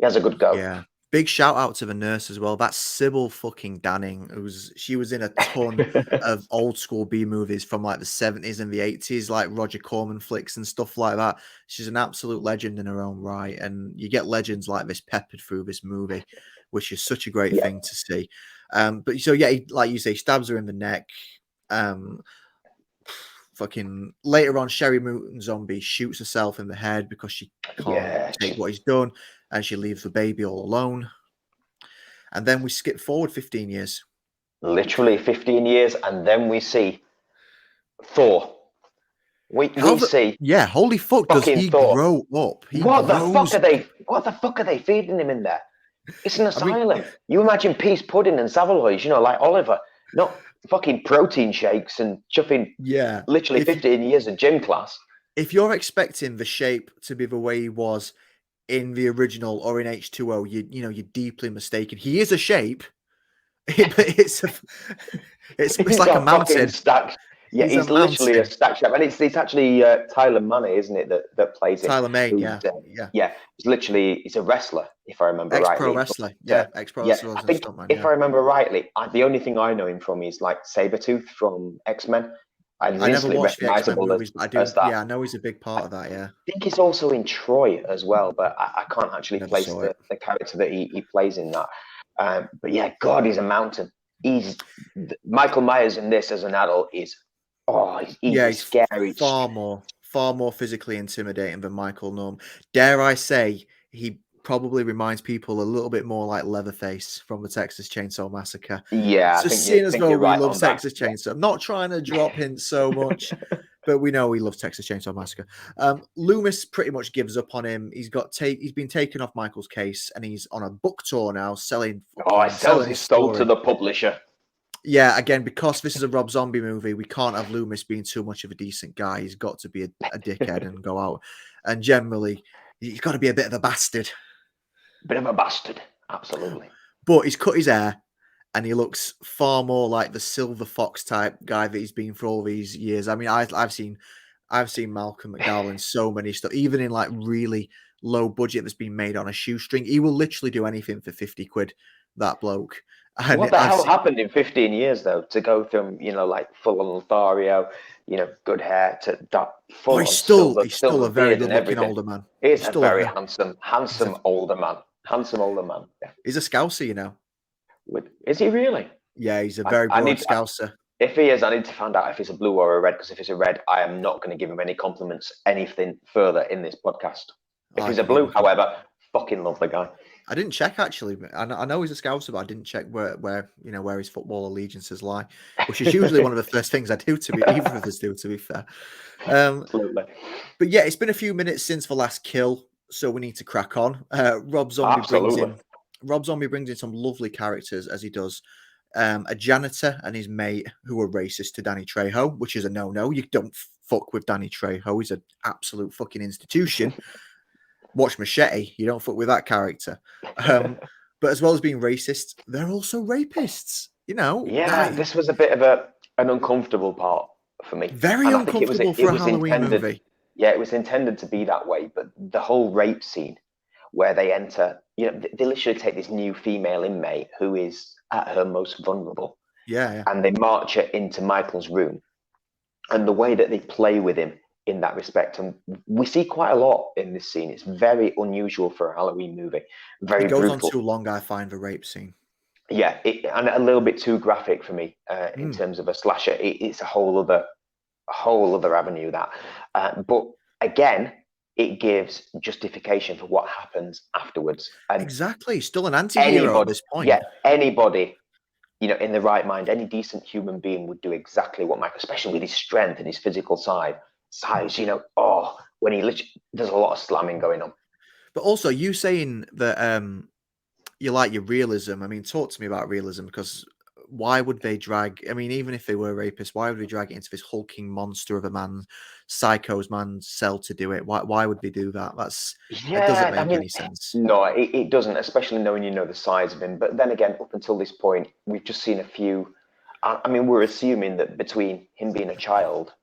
has a good go. Yeah. Big shout out to the nurse as well. That's Sybil fucking Danning, she was in a ton of old school B movies from like the 70s and the 80s, like Roger Corman flicks and stuff like that. She's an absolute legend in her own right. And you get legends like this peppered through this movie, which is such a great thing to see. But so yeah, like you say, stabs her in the neck. Fucking later on, Sherry Moon Zombie shoots herself in the head because she can't take what he's done, and she leaves the baby all alone. And then we skip forward 15 years. Literally 15 years, and then we see Thor. We see. Yeah, holy fuck, does he Thor grow up? What the fuck are they feeding him in there? It's an asylum. I mean, you imagine peas pudding and Savoys, you know, like Oliver, not fucking protein shakes and chuffing literally 15 years of gym class. If you're expecting the shape to be the way he was in the original or in H2O, you're deeply mistaken. He is a shape, but it's like a mountain. Stack. Yeah, he's literally a stack shape, and it's actually Tyler Money, isn't it, that plays it? Tyler Mane, yeah. He's a wrestler, if I remember rightly. Ex-pro wrestler, ex-pro wrestler. I think, if I remember rightly, the only thing I know him from is like Sabretooth from X-Men. I never watched the X-Men movies, but I do. Yeah, I know he's a big part of that. Yeah, I think he's also in Troy as well, but I can't actually place the character that he plays in that. But yeah, God, he's a mountain. Michael Myers in this as an adult is. He's scary. Far more physically intimidating than Michael Norm. Dare I say, he probably reminds people a little bit more like Leatherface from the Texas Chainsaw Massacre. Yeah, so seeing as though we love Texas Chainsaw, I'm not trying to drop hints so much, but we know he loves Texas Chainsaw Massacre. Loomis pretty much gives up on him. He's been taken off Michael's case, and he's on a book tour now, selling. Sells his soul to the publisher. Yeah, again, because this is a Rob Zombie movie, we can't have Loomis being too much of a decent guy. He's got to be a dickhead and go out. And generally, he's got to be a bit of a bastard. Bit of a bastard, absolutely. But he's cut his hair, and he looks far more like the Silver Fox type guy that he's been for all these years. I mean, I've seen Malcolm McDowell in so many stuff, even in like really low budget that's been made on a shoestring. He will literally do anything for 50 quid, that bloke. And what the hell happened in 15 years, though, to go from, like full on Lothario, good hair, to that full he's still a very good-looking older man. He's a very handsome older man. Handsome older man. Yeah. He's a Scouser, Is he really? Yeah, he's a very broad Scouser. If he is, I need to find out if it's a blue or a red, because if it's a red, I am not going to give him any compliments, anything further in this podcast. If he's a blue, however, fucking love the guy. I didn't check actually. I know he's a Scouser, but I didn't check where his football allegiances lie, which is usually one of the first things I do. Either of us do, to be fair. Absolutely. But yeah, it's been a few minutes since the last kill, so we need to crack on. Rob Zombie brings in some lovely characters, as he does. A janitor and his mate who are racist to Danny Trejo, which is a no-no. You don't fuck with Danny Trejo. He's an absolute fucking institution. Watch Machete. You don't fuck with that character. But as well as being racist, they're also rapists. Yeah, this was a bit of an uncomfortable part for me. Very uncomfortable for a Halloween movie. Yeah, it was intended to be that way, but the whole rape scene where they enter, they literally take this new female inmate who is at her most vulnerable. Yeah. And they march her into Michael's room. And the way that they play with him in that respect, and we see quite a lot in this scene. It's very unusual for a Halloween movie. Very brutal. It goes on too long, I find, the rape scene. Yeah, and a little bit too graphic for me in terms of a slasher. It's a whole other avenue that. But again, it gives justification for what happens afterwards. And exactly, still an anti-hero at this point. Yeah, anybody, in the right mind, any decent human being would do exactly what Michael, especially with his strength and his physical size, when he literally, there's a lot of slamming going on. But also, you saying that you like your realism. I mean, talk to me about realism, because why would they drag? I mean, even if they were rapists, why would they drag it into this hulking monster of a man, psycho's man cell to do it? Why would they do that? It doesn't make any sense. No, it doesn't, especially knowing the size of him. But then again, up until this point, we've just seen a few. I mean, we're assuming that between him being a child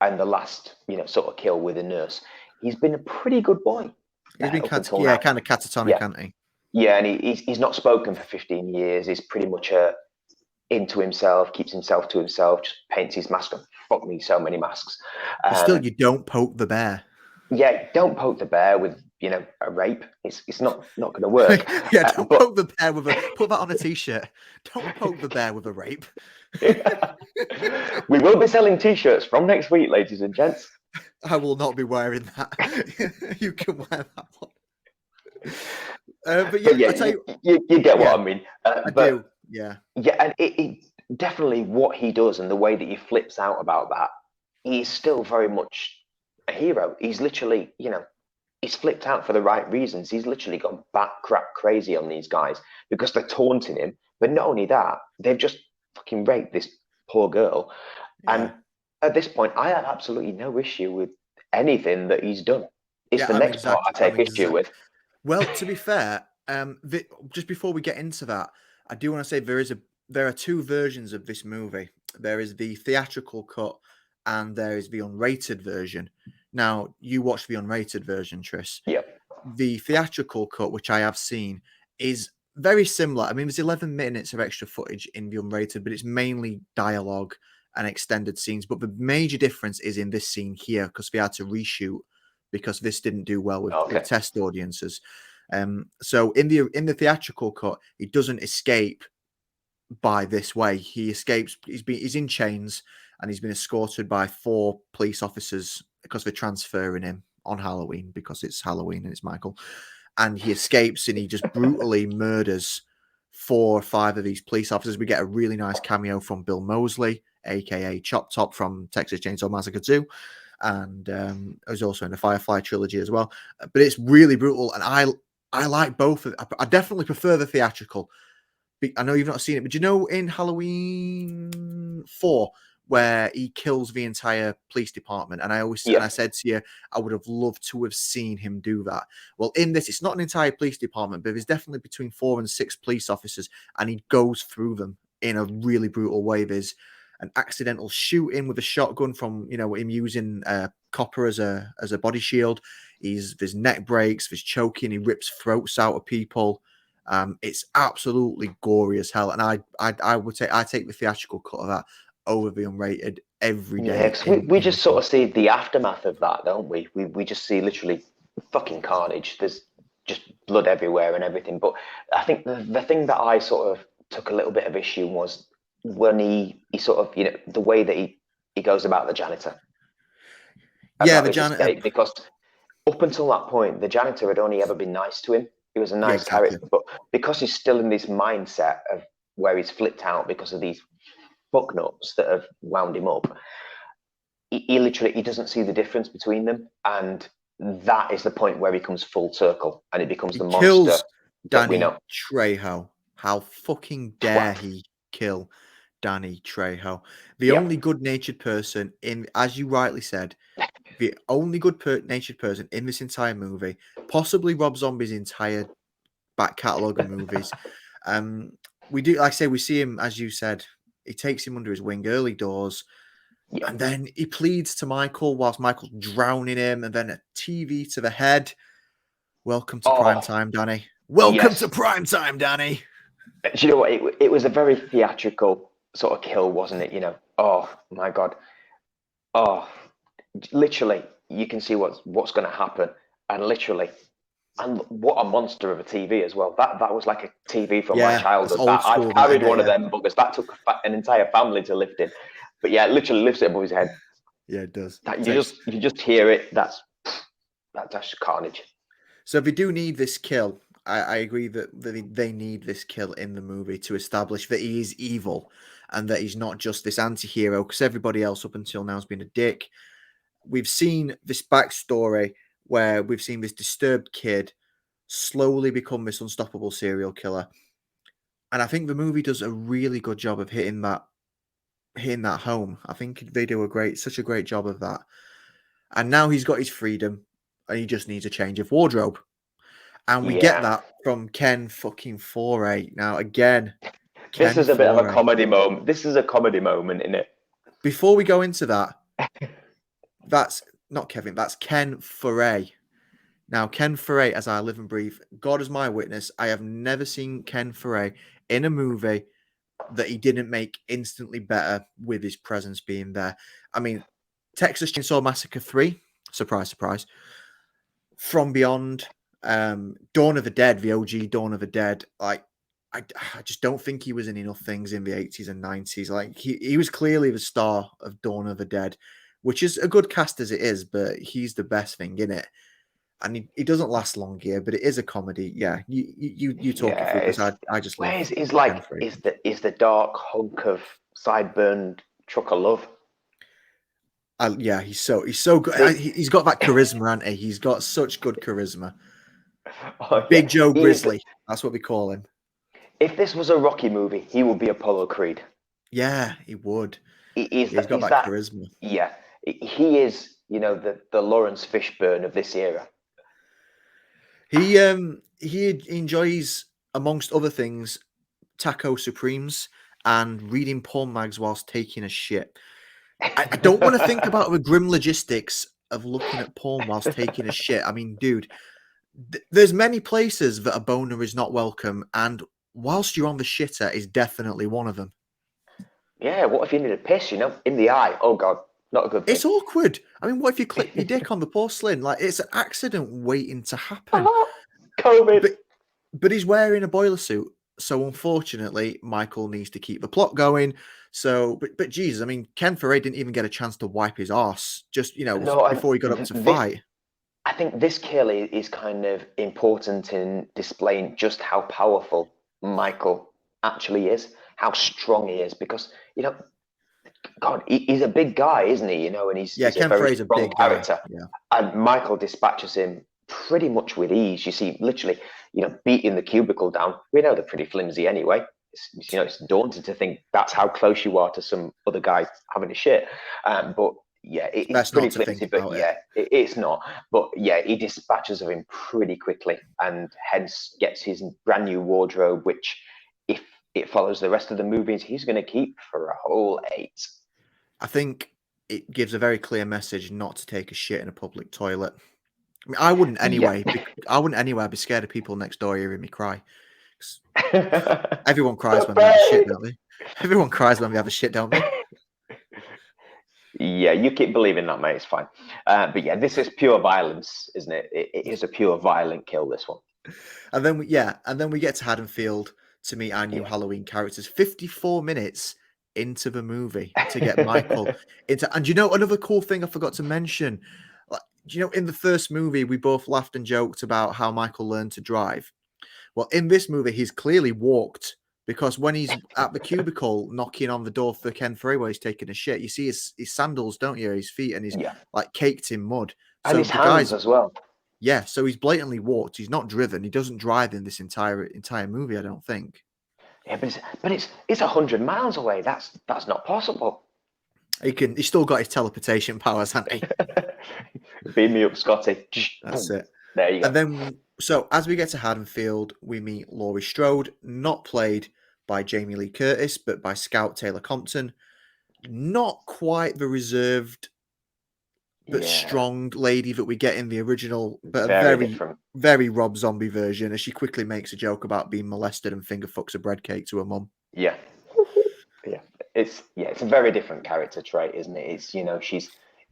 and the last, sort of kill with a nurse, he's been a pretty good boy. He's been kind of catatonic, hasn't he? Yeah, and he's not spoken for 15 years. He's pretty much into himself, keeps himself to himself, just paints his mask on. Fuck me, so many masks. But still, you don't poke the bear. Yeah, don't poke the bear with, a rape. It's not going to work. Yeah, don't poke the bear with put that on a t-shirt. Don't poke the bear with a rape. We will be selling t-shirts from next week, ladies and gents. I will not be wearing that. You can wear that one. But yeah, I tell you get what I mean. I do. Yeah. Yeah, and it definitely what he does and the way that he flips out about that, he's still very much a hero. He's literally, he's flipped out for the right reasons. He's literally gone crap crazy on these guys because they're taunting him. But not only that, they've just fucking raped this poor girl. Yeah. And at this point, I have absolutely no issue with anything that he's done. It's the next part I take issue with. Well, to be fair, just before we get into that, I do want to say there are two versions of this movie. There is the theatrical cut and there is the unrated version. Now, you watched the unrated version, Tris. Yep. The theatrical cut, which I have seen, is very similar. I mean, there's 11 minutes of extra footage in the unrated, but it's mainly dialogue and extended scenes. But the major difference is in this scene here, because we had to reshoot because this didn't do well with test audiences. So in the theatrical cut, he doesn't escape by this way. He escapes. He's in chains and he's been escorted by 4 police officers because they're transferring him on Halloween because it's Halloween and it's Michael. And he escapes and he just brutally murders 4 or 5 of these police officers. We get a really nice cameo from Bill Moseley, aka Chop Top from Texas Chainsaw Massacre 2. And it was also in the Firefly trilogy as well. But it's really brutal. And I like both. I definitely prefer the theatrical. I know you've not seen it, but you know in Halloween 4 where he kills the entire police department, and I always and I said to you, I would have loved to have seen him do that. Well, in this, it's not an entire police department, but there's definitely between 4 and 6 police officers, and he goes through them in a really brutal way. There's an accidental shooting with a shotgun from him using copper as a body shield. There's neck breaks, there's choking, he rips throats out of people. It's absolutely gory as hell, and I would say I take the theatrical cut of that over the unrated every day. Yeah, we just sort of see the aftermath of that, don't we? We just see literally fucking carnage. There's just blood everywhere and everything. But I think the thing that I sort of took a little bit of issue was when he sort of the way that he goes about the janitor. Yeah, the janitor. Because up until that point, the janitor had only ever been nice to him. He was a nice character, but because he's still in this mindset of where he's flipped out because of these fucknuts that have wound him up, he literally doesn't see the difference between them, and that is the point where he comes full circle and it becomes the monster. Danny Trejo. How fucking dare he kill Danny Trejo? The only good-natured person as you rightly said, the only good-natured person in this entire movie, possibly Rob Zombie's entire back catalogue of movies. We do, like I say, we see him, as you said, he takes him under his wing early doors, and then he pleads to Michael whilst Michael's drowning him, and then a TV to the head. Welcome to prime time, Danny. Welcome to prime time, Danny. Do you know what? It was a very theatrical sort of kill, wasn't it? Oh my God. Oh, literally, you can see what's going to happen, and literally, and what a monster of a TV as well. That was like a TV from my childhood. I carried one of them buggers. That took an entire family to lift it. But yeah, it literally lifts it above his head. Yeah, it does. You just hear it. That's carnage. So if we do need this kill, I agree that they need this kill in the movie to establish that he is evil and that he's not just this anti-hero, because everybody else up until now has been a dick. we've seen this backstory where we've seen this disturbed kid slowly become this unstoppable serial killer. And I think the movie does a really good job of hitting that home. I think they do such a great job of that. And now he's got his freedom and he just needs a change of wardrobe. And we get that from Ken fucking Foray. Now, again, this is a bit of a Foray. comedy moment. This is a comedy moment, isn't it? Before we go into that, that's not Kevin, that's Ken Foray. Now, Ken Foray, as I live and breathe, God is my witness, I have never seen Ken Foray in a movie that he didn't make instantly better with his presence being there. I mean, Texas Chainsaw Massacre 3, surprise, surprise. From Beyond, Dawn of the Dead, the OG Dawn of the Dead, like, I just don't think he was in enough things in the 80s and 90s. Like, he was clearly the star of Dawn of the Dead, which is a good cast as it is, but he's the best thing in it. And he doesn't last long here, but it is a comedy. Yeah, you talk it through because I just love. Is the dark hunk of sideburn truck of love? Yeah, he's so good. He's got that charisma, hasn't he? He's got such good charisma. Big Joe Grizzly, that's what we call him. If this was a Rocky movie, he would be Apollo Creed. Yeah, he would. He's got that charisma. Yeah, he is. The Lawrence Fishburne of this era. He enjoys, amongst other things, Taco Supremes and reading porn mags whilst taking a shit. I don't want to think about the grim logistics of looking at porn whilst taking a shit. I mean, dude, there's many places that a boner is not welcome, and whilst you're on the shitter is definitely one of them. Yeah, what if you need a piss, in the eye? Oh, God, not a good thing. It's awkward. I mean, what if you clip your dick on the porcelain? Like, it's an accident waiting to happen. COVID. But he's wearing a boiler suit. So, unfortunately, Michael needs to keep the plot going. So, but Jesus, I mean, Ken Foray didn't even get a chance to wipe his arse just, before he got up to fight. I think this kill is kind of important in displaying just how powerful Michael actually is, how strong he is, because, God, he's a big guy, isn't he? And he's Ken a very Foray's strong a big character. Guy. Yeah. And Michael dispatches him pretty much with ease. You see, literally, beating the cubicle down. We know they're pretty flimsy anyway. It's daunting to think that's how close you are to some other guy having a shit. But yeah, it's pretty flimsy. But yeah, it's not. But yeah, he dispatches of him pretty quickly, and hence gets his brand new wardrobe, which, if it follows the rest of the movies, he's going to keep for a whole 8. I think it gives a very clear message not to take a shit in a public toilet. I mean, I wouldn't anyway. Yeah. I wouldn't anyway. I'd be scared of people next door hearing me cry. Everyone cries when they have a shit, don't they? Everyone cries when we have a shit, don't they? Yeah, you keep believing that, mate. It's fine. But yeah, this is pure violence, isn't it? It is a pure violent kill, this one. And then we get to Haddonfield to meet our new Halloween characters. 54 minutes into the movie to get Michael into. And another cool thing I forgot to mention. In the first movie, we both laughed and joked about how Michael learned to drive. Well, in this movie, he's clearly walked, because when he's at the cubicle knocking on the door for Ken Foray while he's taking a shit, you see his sandals, don't you? His feet, and he's like caked in mud. And his hands as well. Yeah, so he's blatantly walked. He's not driven. He doesn't drive in this entire movie, I don't think. Yeah, but it's 100 miles away. That's not possible. He's still got his teleportation powers, hasn't he? Beam me up, Scotty. That's it. There you go. And then, so as we get to Haddonfield, we meet Laurie Strode, not played by Jamie Lee Curtis, but by Scout Taylor Compton. Not quite the reserved but strong lady that we get in the original, but very, very Rob Zombie version, as she quickly makes a joke about being molested and finger fucks a bread cake to her mum. Yeah. It's a very different character trait, isn't it? It's, she's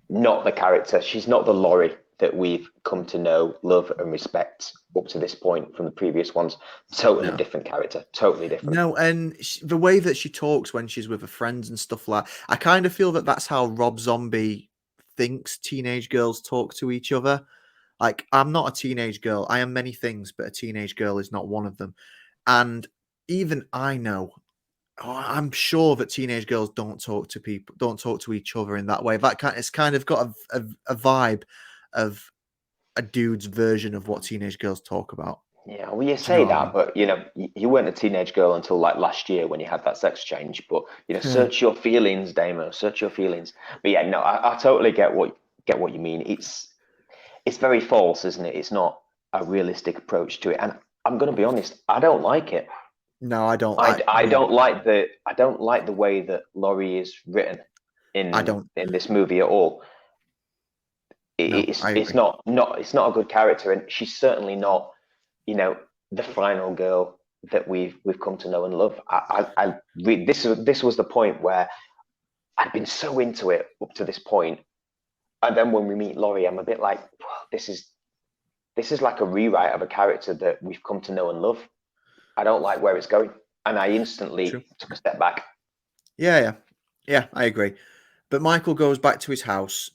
not the character. She's not the Laurie that we've come to know, love, and respect up to this point from the previous ones. Totally different character. Totally different. No, and the way that she talks when she's with her friends and stuff like that, I kind of feel that that's how Rob Zombie thinks teenage girls talk to each other. Like, I'm not a teenage girl. I am many things, but a teenage girl is not one of them. And even I know I'm sure that teenage girls don't talk to each other in that way. It's kind of got a vibe of a dude's version of what teenage girls talk about. Yeah, well, you Do you know say what I that, mean? but you weren't a teenage girl until like last year when you had that sex change. But search your feelings, Damo. Search your feelings. But yeah, no, I totally get what you mean. It's very false, isn't it? It's not a realistic approach to it. And I'm going to be honest, I don't like it. No, I don't. I don't like the way that Laurie is written I in don't. this movie at all. No, I It's agree. not a good character, and she's certainly not, the final girl that we've come to know and love. This was the point where I'd been so into it up to this point, and then when we meet Laurie, I'm a bit like, well, this is like a rewrite of a character that we've come to know and love. I don't like where it's going, and I instantly True. took a step back. Yeah, I agree. But Michael goes back to his house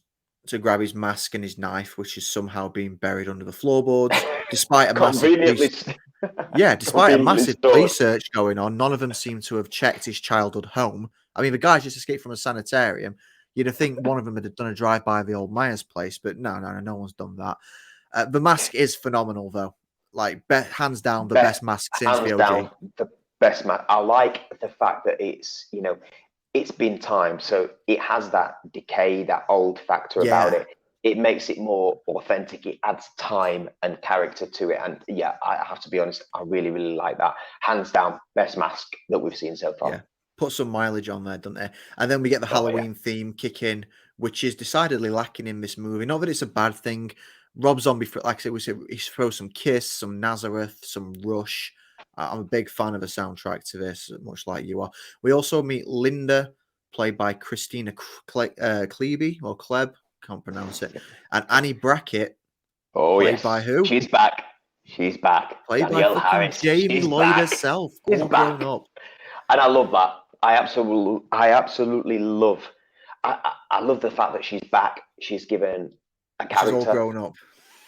to grab his mask and his knife, which is somehow being buried under the floorboards, despite a massive Conveniently, despite a conveniently massive stored. police search going on. None of them seem to have checked his childhood home. I mean, the guy just escaped from a sanitarium. You'd have think one of them had done a drive-by of the old Myers place, but no one's done that. The mask is phenomenal, though. Like, hands down, the best mask since the Hands OG. down, the best match. I like the fact that it's been time, so it has that decay, that old factor about Yeah, it. It makes it more authentic. It adds time and character to it, and yeah, I have to be honest, I really, really like that. Hands down, best mask that we've seen so far. yeah. Put some mileage on there, don't they? And then we get the Oh yeah, Halloween theme kick in, which is decidedly lacking in this movie. Not that it's a bad thing. Rob Zombie, like I said, he throws some Kiss, some Nazareth, some Rush. I'm a big fan of the soundtrack to this, much like you are. We also meet Linda, played by Christina Klebe or Kleb, can't pronounce it, and Annie Brackett, oh played by yes, who? she's back. She's back. Played by Danielle fucking Harris. Jamie She's Lloyd back. herself, She's all grown back. up. And I love that. I absolutely love. I love the fact that she's back. She's given a She's all character, grown up.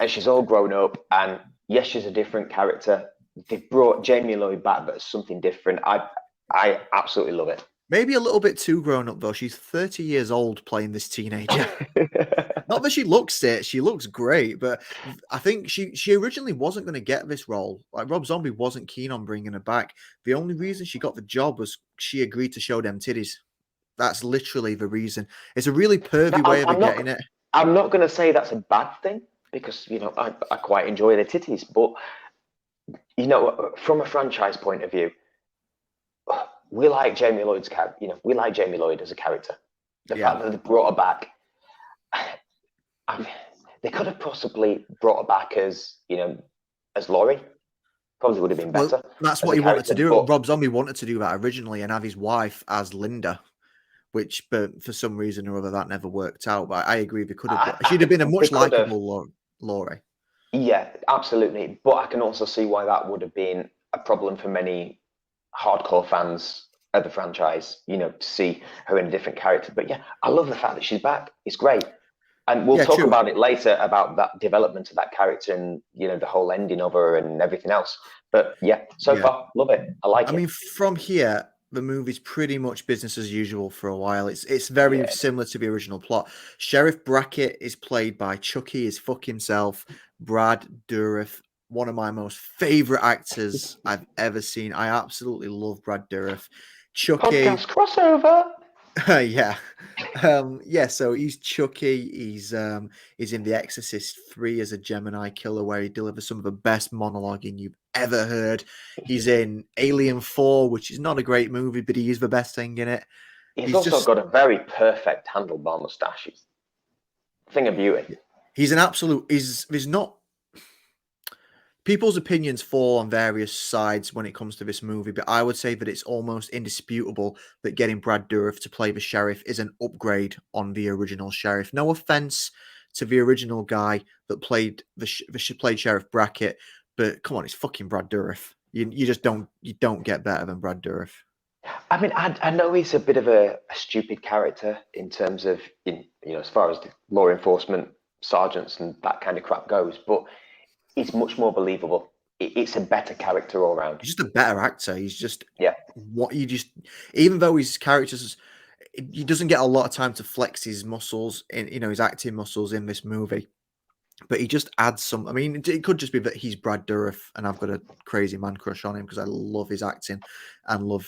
and she's all grown up. And yes, she's a different character. They've brought Jamie Lloyd back, but it's something different. I absolutely love it. Maybe a little bit too grown up though. She's 30 years old playing this teenager. Not that she looks it, she looks great, but I think she originally wasn't going to get this role. Like Rob Zombie wasn't keen on bringing her back. The only reason she got the job was she agreed to show them titties. That's literally the reason. It's a really Now, pervy way of getting it. I'm not going to say that's a bad thing because I quite enjoy the titties, but from a franchise point of view, we like Jamie Lloyd's character. We like Jamie Lloyd as a character. The fact that they brought her back, they could have possibly brought her back as Laurie. Probably would have been better. Well, that's what he wanted to do. Rob Zombie wanted to do that originally and have his wife as Linda, but for some reason or other that never worked out. But I agree, they could have. She'd have been a much likable Laurie. Yeah, absolutely. But I can also see why that would have been a problem for many hardcore fans of the franchise, to see her in a different character. But yeah, I love the fact that she's back. It's great. And we'll talk about it later about that development of that character and, the whole ending of her and everything else. But yeah, so far, love it. I like it. I mean, from here, the movie's pretty much business as usual for a while. It's very similar to the original plot. Sheriff Brackett is played by Chucky, his fuck himself, Brad Dourif, one of my most favorite actors I've ever seen. I absolutely love Brad Dourif. Chucky. Podcast crossover. So he's Chucky. He's in The Exorcist 3 as a Gemini killer, where he delivers some of the best monologuing you've ever heard. He's in Alien 4, which is not a great movie, but he is the best thing in it. He's also got a very perfect handlebar mustache. Thing of beauty. He's an absolute. There's not. People's opinions fall on various sides when it comes to this movie, but I would say that it's almost indisputable that getting Brad Dourif to play the sheriff is an upgrade on the original sheriff. No offense to the original guy that played played Sheriff Brackett, but come on, it's fucking Brad Dourif. You just don't get better than Brad Dourif. I mean, I know he's a bit of a stupid character in terms of as far as the law enforcement sergeants and that kind of crap goes, but it's much more believable it's a better character all around. He's just a better actor. He's just Yeah. Even though his characters, he doesn't get a lot of time to flex his muscles in, his acting muscles in this movie. But he just adds some. I mean, it could just be that he's Brad Dourif, and I've got a crazy man crush on him because I love his acting and love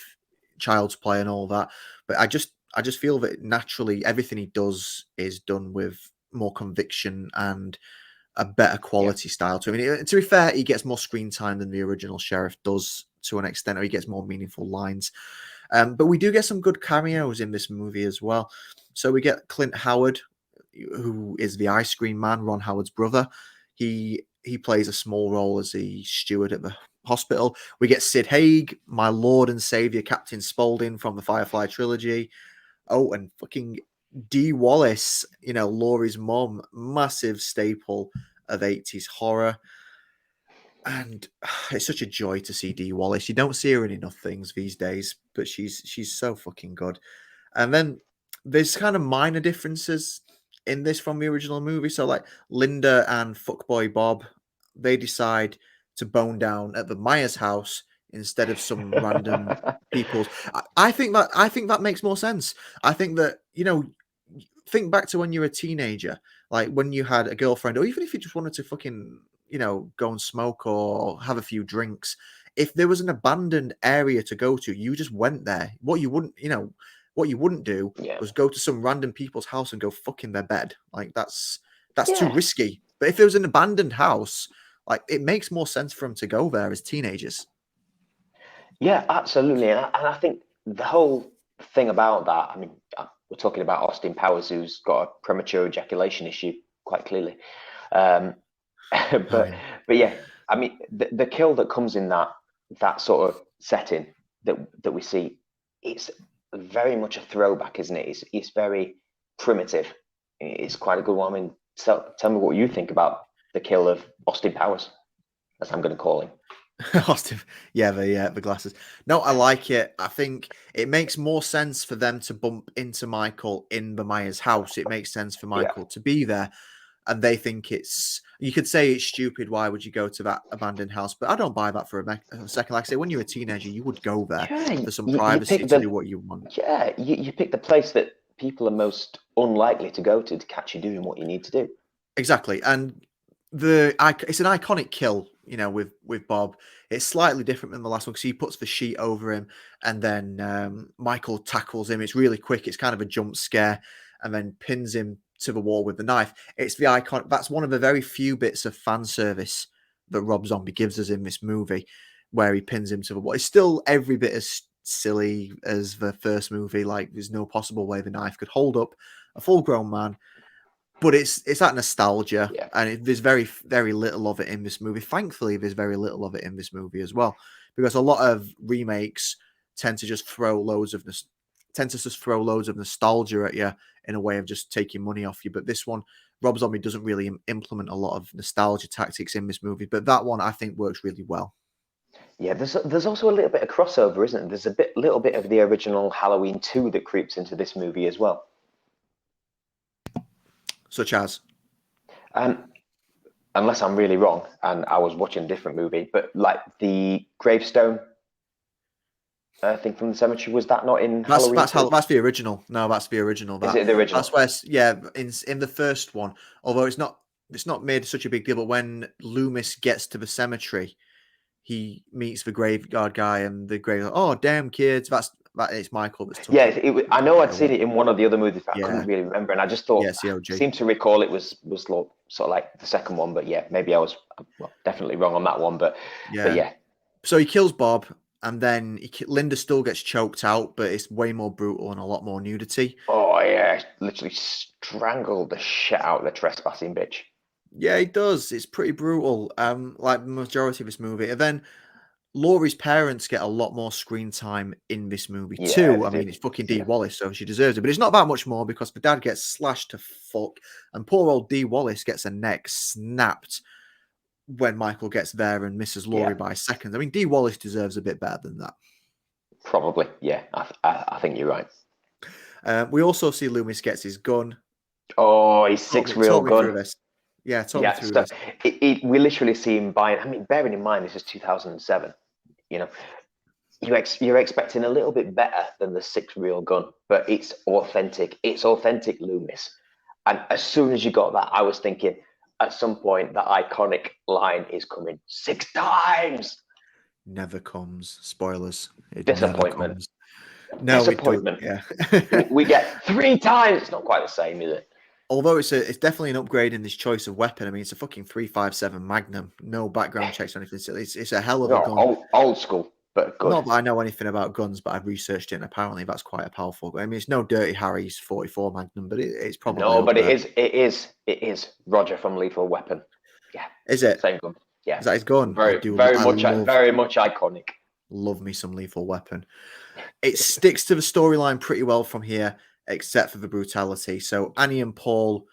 Child's Play and all that. But I just feel that naturally everything he does is done with more conviction and a better quality style to him. I mean, to be fair, he gets more screen time than the original Sheriff does to an extent, or he gets more meaningful lines. But we do get some good cameos in this movie as well. So we get Clint Howard, who is the ice cream man, Ron Howard's brother. He plays a small role as the steward at the hospital. We get Sid Haig, my lord and savior, Captain Spaulding from the Firefly trilogy. Oh, and fucking Dee Wallace, Laurie's mom, massive staple of 80s horror. And it's such a joy to see Dee Wallace. You don't see her in enough things these days, but she's so fucking good. And then there's kind of minor differences in this from the original movie. So like Linda and fuckboy Bob, they decide to bone down at the Myers house instead of some random people's. I think that makes more sense. I think that, think back to when you were a teenager, like when you had a girlfriend, or even if you just wanted to fucking, go and smoke or have a few drinks. If there was an abandoned area to go to, you just went there. What you wouldn't do was go to some random people's house and go fuck in their bed. Like that's too risky. But if there was an abandoned house, like it makes more sense for them to go there as teenagers. Yeah, absolutely. And I think the whole thing about that, I mean, we're talking about Austin Powers, who's got a premature ejaculation issue, quite clearly. But yeah, I mean, the kill that comes in that sort of setting that we see, it's very much a throwback, isn't it? It's very primitive. It's quite a good one. I mean, tell me what you think about the kill of Austin Powers, as I'm going to call him. Austin, yeah, the glasses. No, I like it. I think it makes more sense for them to bump into Michael in the Myers house. It makes sense for Michael to be there, and they think you could say it's stupid. Why would you go to that abandoned house? But I don't buy that for a second. Like I say, when you're a teenager, you would go there for some privacy to do what you want. Yeah, you pick the place that people are most unlikely to go to catch you doing what you need to do. Exactly, and it's an iconic kill. With Bob, it's slightly different than the last one because he puts the sheet over him, and then Michael tackles him. It's really quick. It's kind of a jump scare, and then pins him to the wall with the knife. It's the icon. That's one of the very few bits of fan service that Rob Zombie gives us in this movie, where he pins him to the wall. It's still every bit as silly as the first movie. Like, there's no possible way the knife could hold up a full-grown man. But it's that nostalgia, and there's very, very little of it in this movie. Thankfully, there's very little of it in this movie as well, because a lot of remakes tend to just throw loads of nostalgia at you in a way of just taking money off you. But this one, Rob Zombie doesn't really implement a lot of nostalgia tactics in this movie, but that one I think works really well. Yeah, there's also a little bit of crossover, isn't there? There's little bit of the original Halloween 2 that creeps into this movie as well. Such as? Unless I'm really wrong, and I was watching a different movie, but like the gravestone thing from the cemetery, was that not in Halloween? That's the original. No, that's the original. Is it the original? That's where, in the first one, although it's not made such a big deal, but when Loomis gets to the cemetery, he meets the graveyard guy, and the grave. Oh, damn, kids! It's Michael that's took it. I know I'd seen it in one of the other movies, but I couldn't really remember, and I just thought, seemed to recall it was sort of like the second one, but yeah, maybe I was definitely wrong on that one, but yeah. So he kills Bob, and then Linda still gets choked out, but it's way more brutal and a lot more nudity. Oh yeah, literally strangled the shit out of the trespassing bitch. Yeah, he does. It's pretty brutal. Like the majority of this movie, and then Laurie's parents get a lot more screen time in this movie too. I mean, it's fucking Dee Wallace, so she deserves it. But it's not that much more because the dad gets slashed to fuck, and poor old Dee Wallace gets her neck snapped when Michael gets there and misses Laurie by seconds. I mean, Dee Wallace deserves a bit better than that. Probably, yeah. I think you're right. We also see Loomis gets his gun. Oh, his 6 reel gun. Yeah, talk me through So this. we literally see him buying. I mean, bearing in mind this is 2007. You know, you're expecting a little bit better than the 6 reel gun, but it's authentic. It's authentic Loomis. And as soon as you got that, I was thinking, at some point, that iconic line is coming 6 times. Never comes. Spoilers. It never Disappointment. comes. No, it does. Disappointment. Yeah. We get 3 times. It's not quite the same, is it? Although it's definitely an upgrade in this choice of weapon. I mean, it's a fucking 357 Magnum, no background checks or anything. So it's a hell of a No, gun. old school, but good. Not that I know anything about guns, but I've researched it, and apparently that's quite a powerful gun. I mean, it's no Dirty Harry's 44 Magnum, but it's probably No, up but there. it is Roger from Lethal Weapon. Yeah. Is it? Same gun. Yeah. Is that his gun? I Very much iconic. love me some Lethal Weapon. It sticks to the storyline pretty well from here, except for the brutality. So Annie and Paul,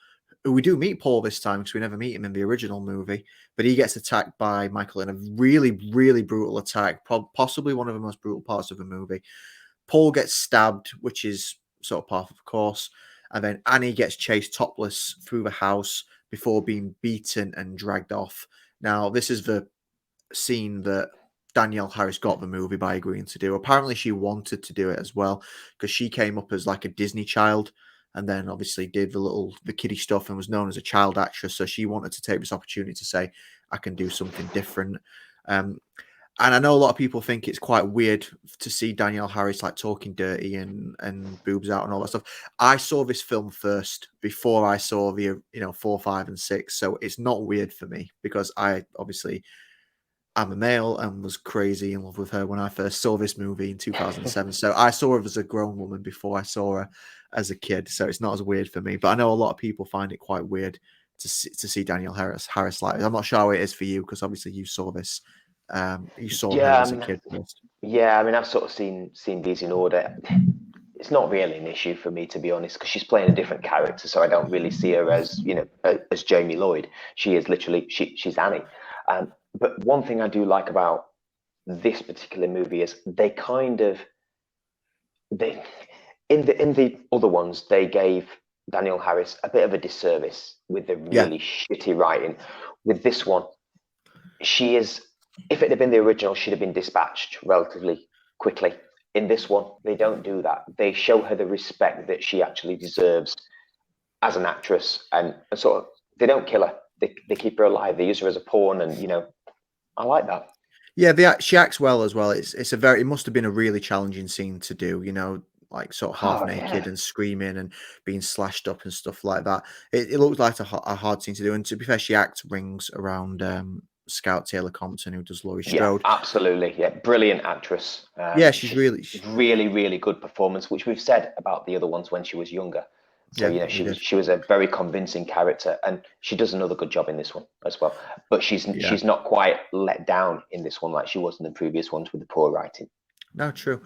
we do meet Paul this time because we never meet him in the original movie, but he gets attacked by Michael in a really, really brutal attack, possibly one of the most brutal parts of the movie. Paul gets stabbed, which is sort of part of the course, and then Annie gets chased topless through the house before being beaten and dragged off. Now, this is the scene that Danielle Harris got the movie by agreeing to do. Apparently, she wanted to do it as well because she came up as like a Disney child, and then obviously did the kiddie stuff and was known as a child actress. So she wanted to take this opportunity to say, I can do something different. And I know a lot of people think it's quite weird to see Danielle Harris like talking dirty and boobs out and all that stuff. I saw this film first before I saw the 4, 5, and 6, so it's not weird for me because I'm a male and was crazy in love with her when I first saw this movie in 2007. So I saw her as a grown woman before I saw her as a kid. So it's not as weird for me. But I know a lot of people find it quite weird to see Danielle Harris like this. I'm not sure how it is for you because obviously you saw this. You saw her as a kid first. Yeah, I mean, I've sort of seen these in order. It's not really an issue for me, to be honest, because she's playing a different character, so I don't really see her as as Jamie Lloyd. She is literally she's Annie. But one thing I do like about this particular movie is they in the other ones they gave Danielle Harris a bit of a disservice with the really shitty writing. With this one, she is. If it had been the original, she'd have been dispatched relatively quickly. In this one, they don't do that. They show her the respect that she actually deserves as an actress, and sort of they don't kill her. They keep her alive. They use her as a pawn, and I like that. Yeah, she acts well as well. It must have been a really challenging scene to do. Like sort of half naked and screaming and being slashed up and stuff like that. It looked like a hard scene to do. And to be fair, she acts rings around Scout Taylor Compton, who does Laurie Strode. Yeah, absolutely. Yeah, brilliant actress. She's really, really good performance, which we've said about the other ones when she was younger. So she was a very convincing character, and she does another good job in this one as well. But she's not quite let down in this one like she was in the previous ones with the poor writing. No, true.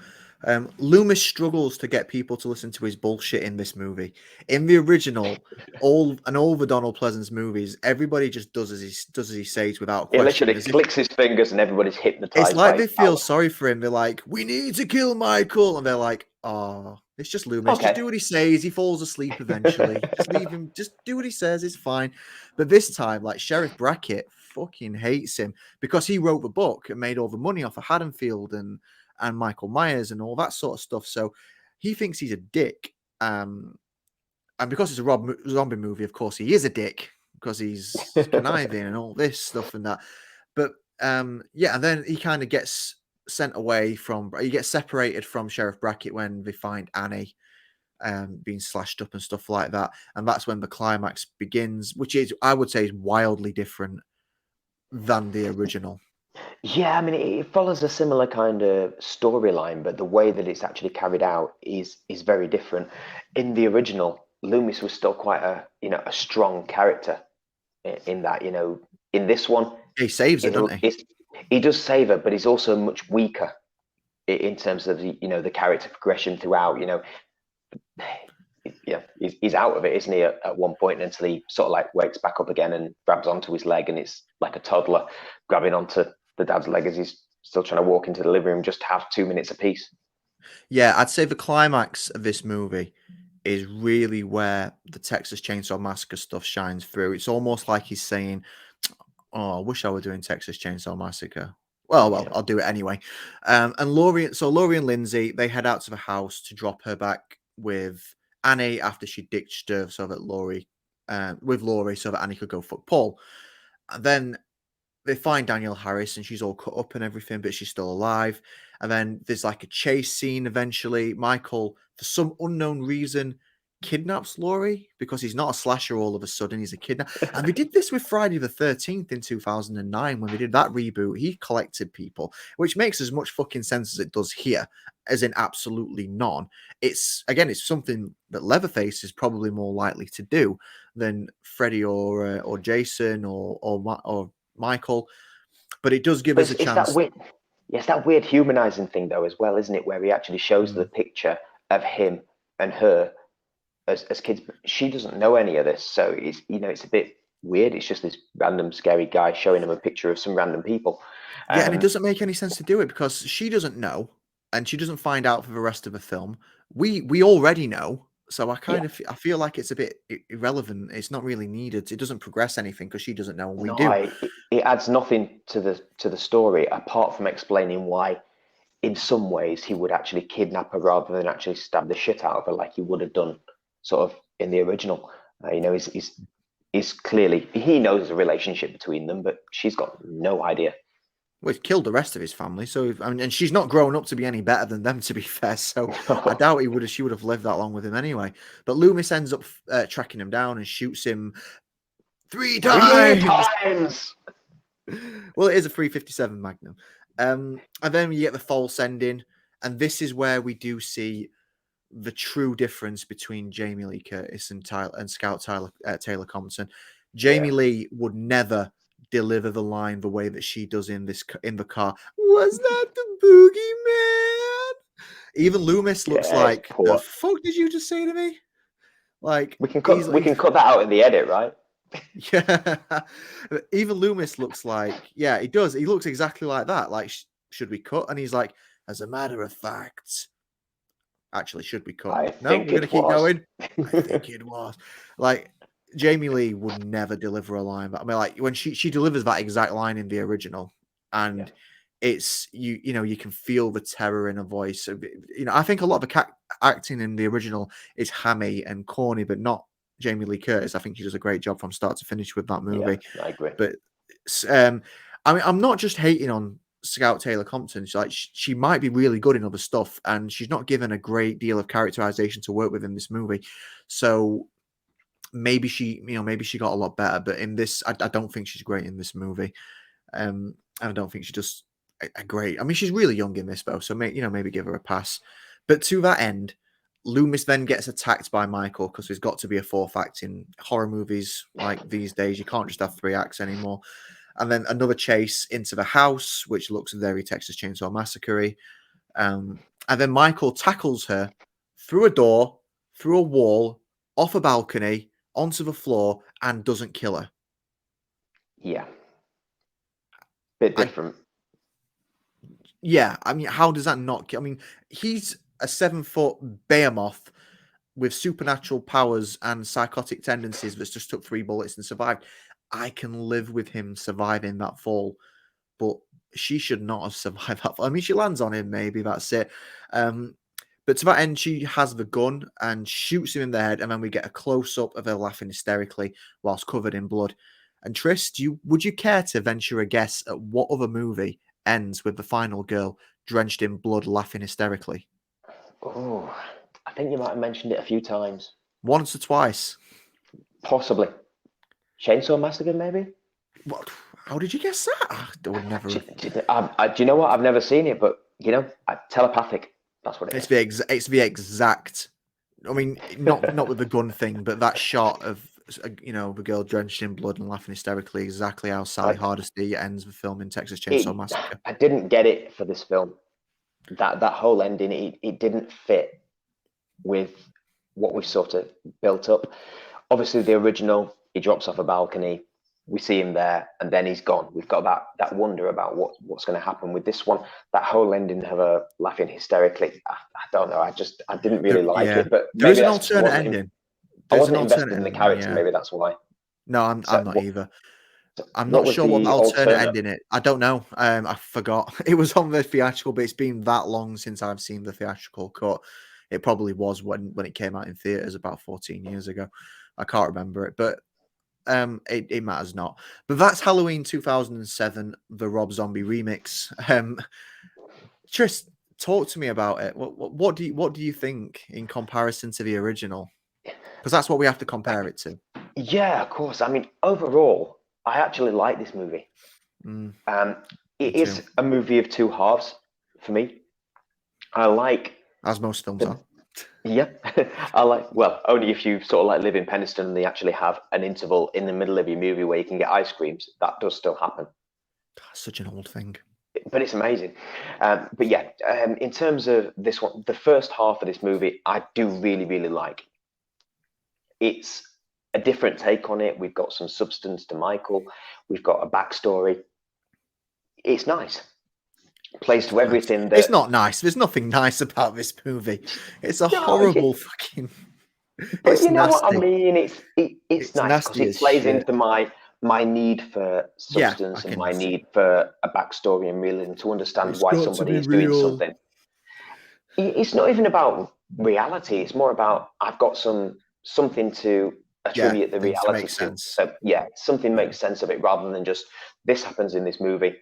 Loomis struggles to get people to listen to his bullshit in this movie. In the original, all the Donald Pleasance movies, everybody just does as he says without question. He literally clicks his fingers and everybody's hypnotized. It's like they feel sorry for him. They're like, "We need to kill Michael," and they're like, "Oh, it's just Loomis. Okay. Just do what he says. He falls asleep eventually. Just leave him. Just do what he says. It's fine." But this time, like Sheriff Brackett fucking hates him because he wrote the book and made all the money off of Haddonfield and Michael Myers and all that sort of stuff. So he thinks he's a dick. And because it's a Rob Zombie movie, of course, he is a dick because he's conniving and all this stuff and that. But and then he kind of gets sent away he gets separated from Sheriff Brackett when they find Annie being slashed up and stuff like that. And that's when the climax begins, which is, I would say, is wildly different than the original. Yeah, I mean, it follows a similar kind of storyline, but the way that it's actually carried out is very different. In the original, Loomis was still quite a strong character in that, in this one. He saves her, doesn't he? He does save her, but he's also much weaker in terms of the character progression throughout. He's out of it, isn't he, at one point, until he sort of like wakes back up again and grabs onto his leg, and it's like a toddler grabbing onto the dad's leg as he's still trying to walk into the living room just to have 2 minutes apiece. Yeah, I'd say the climax of this movie is really where the Texas Chainsaw Massacre stuff shines through. It's almost like he's saying, "Oh, I wish I were doing Texas Chainsaw Massacre." Well, Yeah. I'll do it anyway. And Laurie and Lindsay, they head out to the house to drop her back with Annie after she ditched her so that Laurie, so that Annie could go fuck Paul. And then they find Danielle Harris and she's all cut up and everything, but she's still alive. And then there's like a chase scene eventually. Michael, for some unknown reason, kidnaps Laurie because he's not a slasher all of a sudden. He's a kidnap. And they did this with Friday the 13th in 2009 when they did that reboot. He collected people, which makes as much fucking sense as it does here, as in absolutely none. It's something that Leatherface is probably more likely to do than Freddy or Jason or Michael, but it does give us a It's chance. that weird, it's that weird humanizing thing though as well, isn't it? Where he actually shows the picture of him and her as kids. She doesn't know any of this, so it's a bit weird. It's just this random scary guy showing him a picture of some random people. Yeah, and it doesn't make any sense to do it because she doesn't know, and she doesn't find out for the rest of the film. We already know, so I feel like it's a bit irrelevant. It's not really needed. It doesn't progress anything because she doesn't know and we No, do. it adds nothing to the story apart from explaining why, in some ways, he would actually kidnap her rather than actually stab the shit out of her like he would have done, sort of in the original. He's clearly he knows the relationship between them, but she's got no idea. Well, he's killed the rest of his family, so and she's not grown up to be any better than them, to be fair. So I doubt she would have lived that long with him anyway. But Loomis ends up tracking him down and shoots him three times. Well, it is a 357 Magnum. And then you get the false ending, and this is where we do see the true difference between Jamie Lee Curtis and Scout Taylor Compton. Jamie Lee would never deliver the line the way that she does in the car. Was that the boogeyman? Even Loomis looks like, the fuck did you just say to me? Like, we can cut that out in the edit, right? Yeah. Even Loomis looks like, he does. He looks exactly like that. Like, should we cut? And he's like, as a matter of fact, actually, should we cut? We're going to keep going. I think it was. Like, Jamie Lee would never deliver a line. But I mean, like, when she delivers that exact line in the original, and it's, you can feel the terror in her voice. I think a lot of the acting in the original is hammy and corny, but not Jamie Lee Curtis. I think he does a great job from start to finish with that movie. Yeah, I agree. But I mean, I'm not just hating on Scout Taylor Compton. She might be really good in other stuff, and she's not given a great deal of characterization to work with in this movie. So maybe she got a lot better. But in this, I don't think she's great in this movie. And I don't think she does a great. I mean, she's really young in this though, so maybe give her a pass. But to that end, Loomis then gets attacked by Michael because there's got to be a fourth act in horror movies like these days. You can't just have three acts anymore. And then another chase into the house, which looks very Texas Chainsaw Massacre-y. And then Michael tackles her through a door, through a wall, off a balcony, onto the floor, and doesn't kill her. Yeah. Bit different. I mean, how does that not kill? I mean, he's a 7-foot behemoth with supernatural powers and psychotic tendencies that's just took 3 bullets and survived. I can live with him surviving that fall, but she should not have survived that fall. I mean, she lands on him, maybe that's it. But to that end, she has the gun and shoots him in the head, and then we get a close-up of her laughing hysterically whilst covered in blood. And Tris, would you care to venture a guess at what other movie ends with the final girl drenched in blood laughing hysterically? Oh, I think you might have mentioned it a few times. Once or twice? Possibly. Chainsaw Massacre, maybe? What? How did you guess that? I would never. Do you know what? I've never seen it, but telepathic. That's what it is. It's the exact. I mean, not with the gun thing, but that shot of the girl drenched in blood and laughing hysterically, exactly how Sally Hardesty ends the film in Texas Chainsaw Massacre. I didn't get it for this film. That whole ending, it didn't fit with what we sort of built up. Obviously, the original, he drops off a balcony, we see him there, and then he's gone. We've got that wonder about what's going to happen with this one. That whole ending of her laughing hysterically, I don't know. I didn't really like it, but there is maybe an that's alternate ending. I wasn't invested in the character. Yeah. Maybe that's why. No, I'm not either. I'm what not was sure what the the alternate alternate? ending is. I don't know. I forgot. It was on the theatrical, but it's been that long since I've seen the theatrical cut. It probably was when it came out in theaters about 14 years ago. I can't remember it, but it matters not. But that's Halloween 2007, the Rob Zombie remix. Tris, talk to me about it. What do you think in comparison to the original? Because that's what we have to compare it to. Yeah, of course. I mean, overall, I actually like this movie. It is a movie of two halves for me. I like, as most films are. Yeah, I like. Well, only if you sort of like live in Penistone and they actually have an interval in the middle of your movie where you can get ice creams. That does still happen. Such an old thing, but it's amazing. But yeah, in terms of this one, the first half of this movie, I do really, really like. It's a different take on it. We've got some substance to Michael. We've got a backstory. It's nice. Plays to everything. It's not nice. There's nothing nice about this movie. It's a horrible fucking. But it's you know nasty. What I mean? It's nice because it plays into my need for substance and my need for a backstory and realism to understand why somebody is doing something. It's not even about reality. It's more about I've got something to attribute the reality to. So yeah, something makes sense of it rather than just this happens in this movie.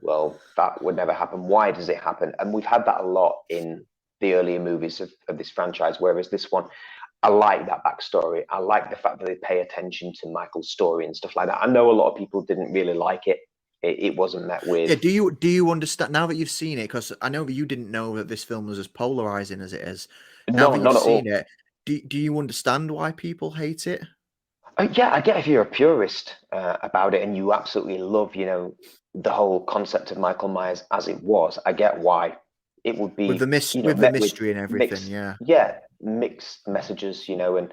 Well, that would never happen. Why does it happen? And we've had that a lot in the earlier movies of this franchise, whereas this one, I like that backstory. I like the fact that they pay attention to Michael's story and stuff like that. I know a lot of people didn't really like it. It wasn't met with. Yeah, do you understand now that you've seen it? Because I know that you didn't know that this film was as polarizing as it is. Now that you've seen it, do you understand why people hate it? Yeah, I get if you're a purist about it and you absolutely love, the whole concept of Michael Myers as it was. I get why it would be with the mystery and everything. Mixed messages, and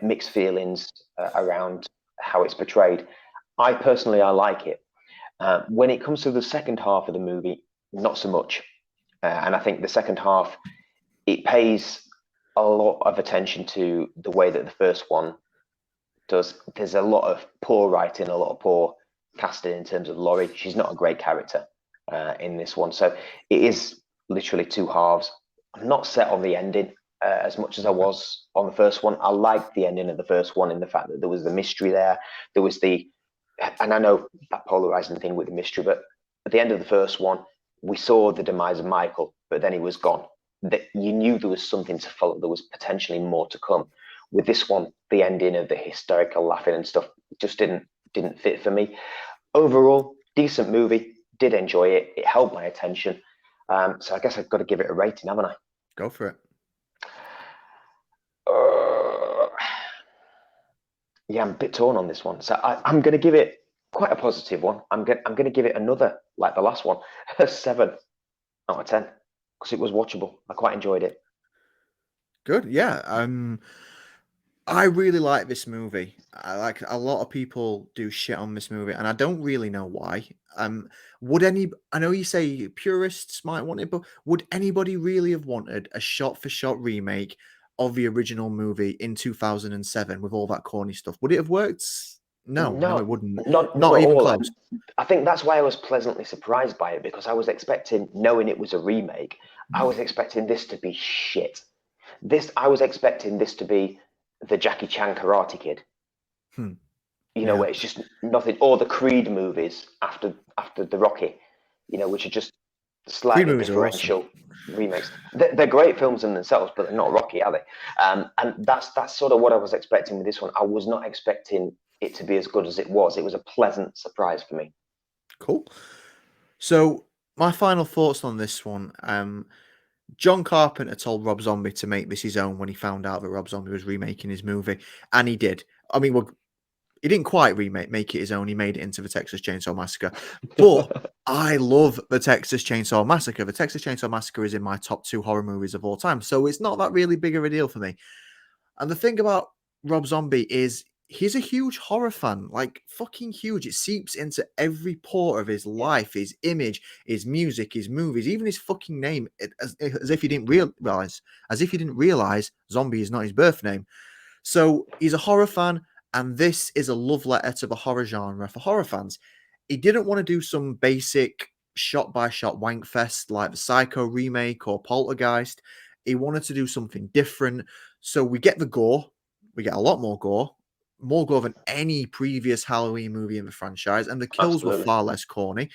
mixed feelings around how it's portrayed. I like it. When it comes to the second half of the movie, not so much. And I think the second half, it pays a lot of attention to the way that the first one does. There's a lot of poor writing, a lot of poor casting in terms of Laurie. She's not a great character in this one. So it is literally two halves. I'm not set on the ending as much as I was on the first one. I liked the ending of the first one in the fact that there was the mystery there. There was and I know that polarizing thing with the mystery, but at the end of the first one, we saw the demise of Michael, but then he was gone. That you knew there was something to follow. There was potentially more to come. With this one, the ending of the hysterical laughing and stuff just didn't fit for me. Overall, decent movie. Did enjoy it. It held my attention. So I guess I've got to give it a rating, haven't I? Go for it. Yeah, I'm a bit torn on this one. So I'm going to give it quite a positive one. I'm going to give it another, like the last one, a 7 out of 10 because it was watchable. I quite enjoyed it. Good. Yeah. I really like this movie. A lot of people do shit on this movie, and I don't really know why. I know you say purists might want it, but would anybody really have wanted a shot-for-shot remake of the original movie in 2007 with all that corny stuff? Would it have worked? No, it wouldn't. Not even close. I think that's why I was pleasantly surprised by it, because I was expecting, knowing it was a remake, I was expecting this to be shit. I was expecting this to be the Jackie Chan Karate Kid, where it's just nothing, or the Creed movies after the Rocky, which are just slightly differential remakes. They're great films in themselves, but they're not Rocky, are they? And that's sort of what I was expecting with this one. I was not expecting it to be as good as it was. It was a pleasant surprise for me. Cool. So my final thoughts on this one. John Carpenter told Rob Zombie to make this his own when he found out that Rob Zombie was remaking his movie, and he did. I mean, he didn't quite make it his own. He made it into the Texas Chainsaw Massacre. But I love the Texas Chainsaw Massacre. The Texas Chainsaw Massacre is in my top 2 horror movies of all time, so it's not that really big of a deal for me. And the thing about Rob Zombie is he's a huge horror fan, like fucking huge. It seeps into every pore of his life, his image, his music, his movies, even his fucking name. As if he didn't realize, Zombie is not his birth name. So he's a horror fan, and this is a love letter to the horror genre for horror fans. He didn't want to do some basic shot by shot wank fest like the Psycho remake or Poltergeist. He wanted to do something different. So we get the gore. We get a lot more gore than any previous Halloween movie in the franchise, and the kills were far less corny.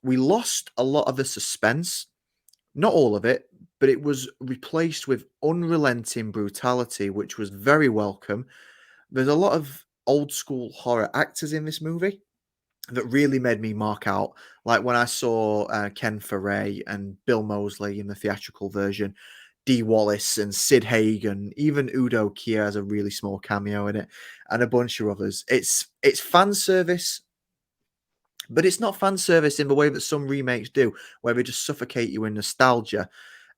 We lost a lot of the suspense, not all of it, but it was replaced with unrelenting brutality, which was very welcome. There's a lot of old school horror actors in this movie that really made me mark out. Like when I saw Ken Foray and Bill Moseley in the theatrical version, Dee Wallace and Sid Hagen, even Udo Kier has a really small cameo in it, and a bunch of others. It's fan service, but it's not fan service in the way that some remakes do, where they just suffocate you in nostalgia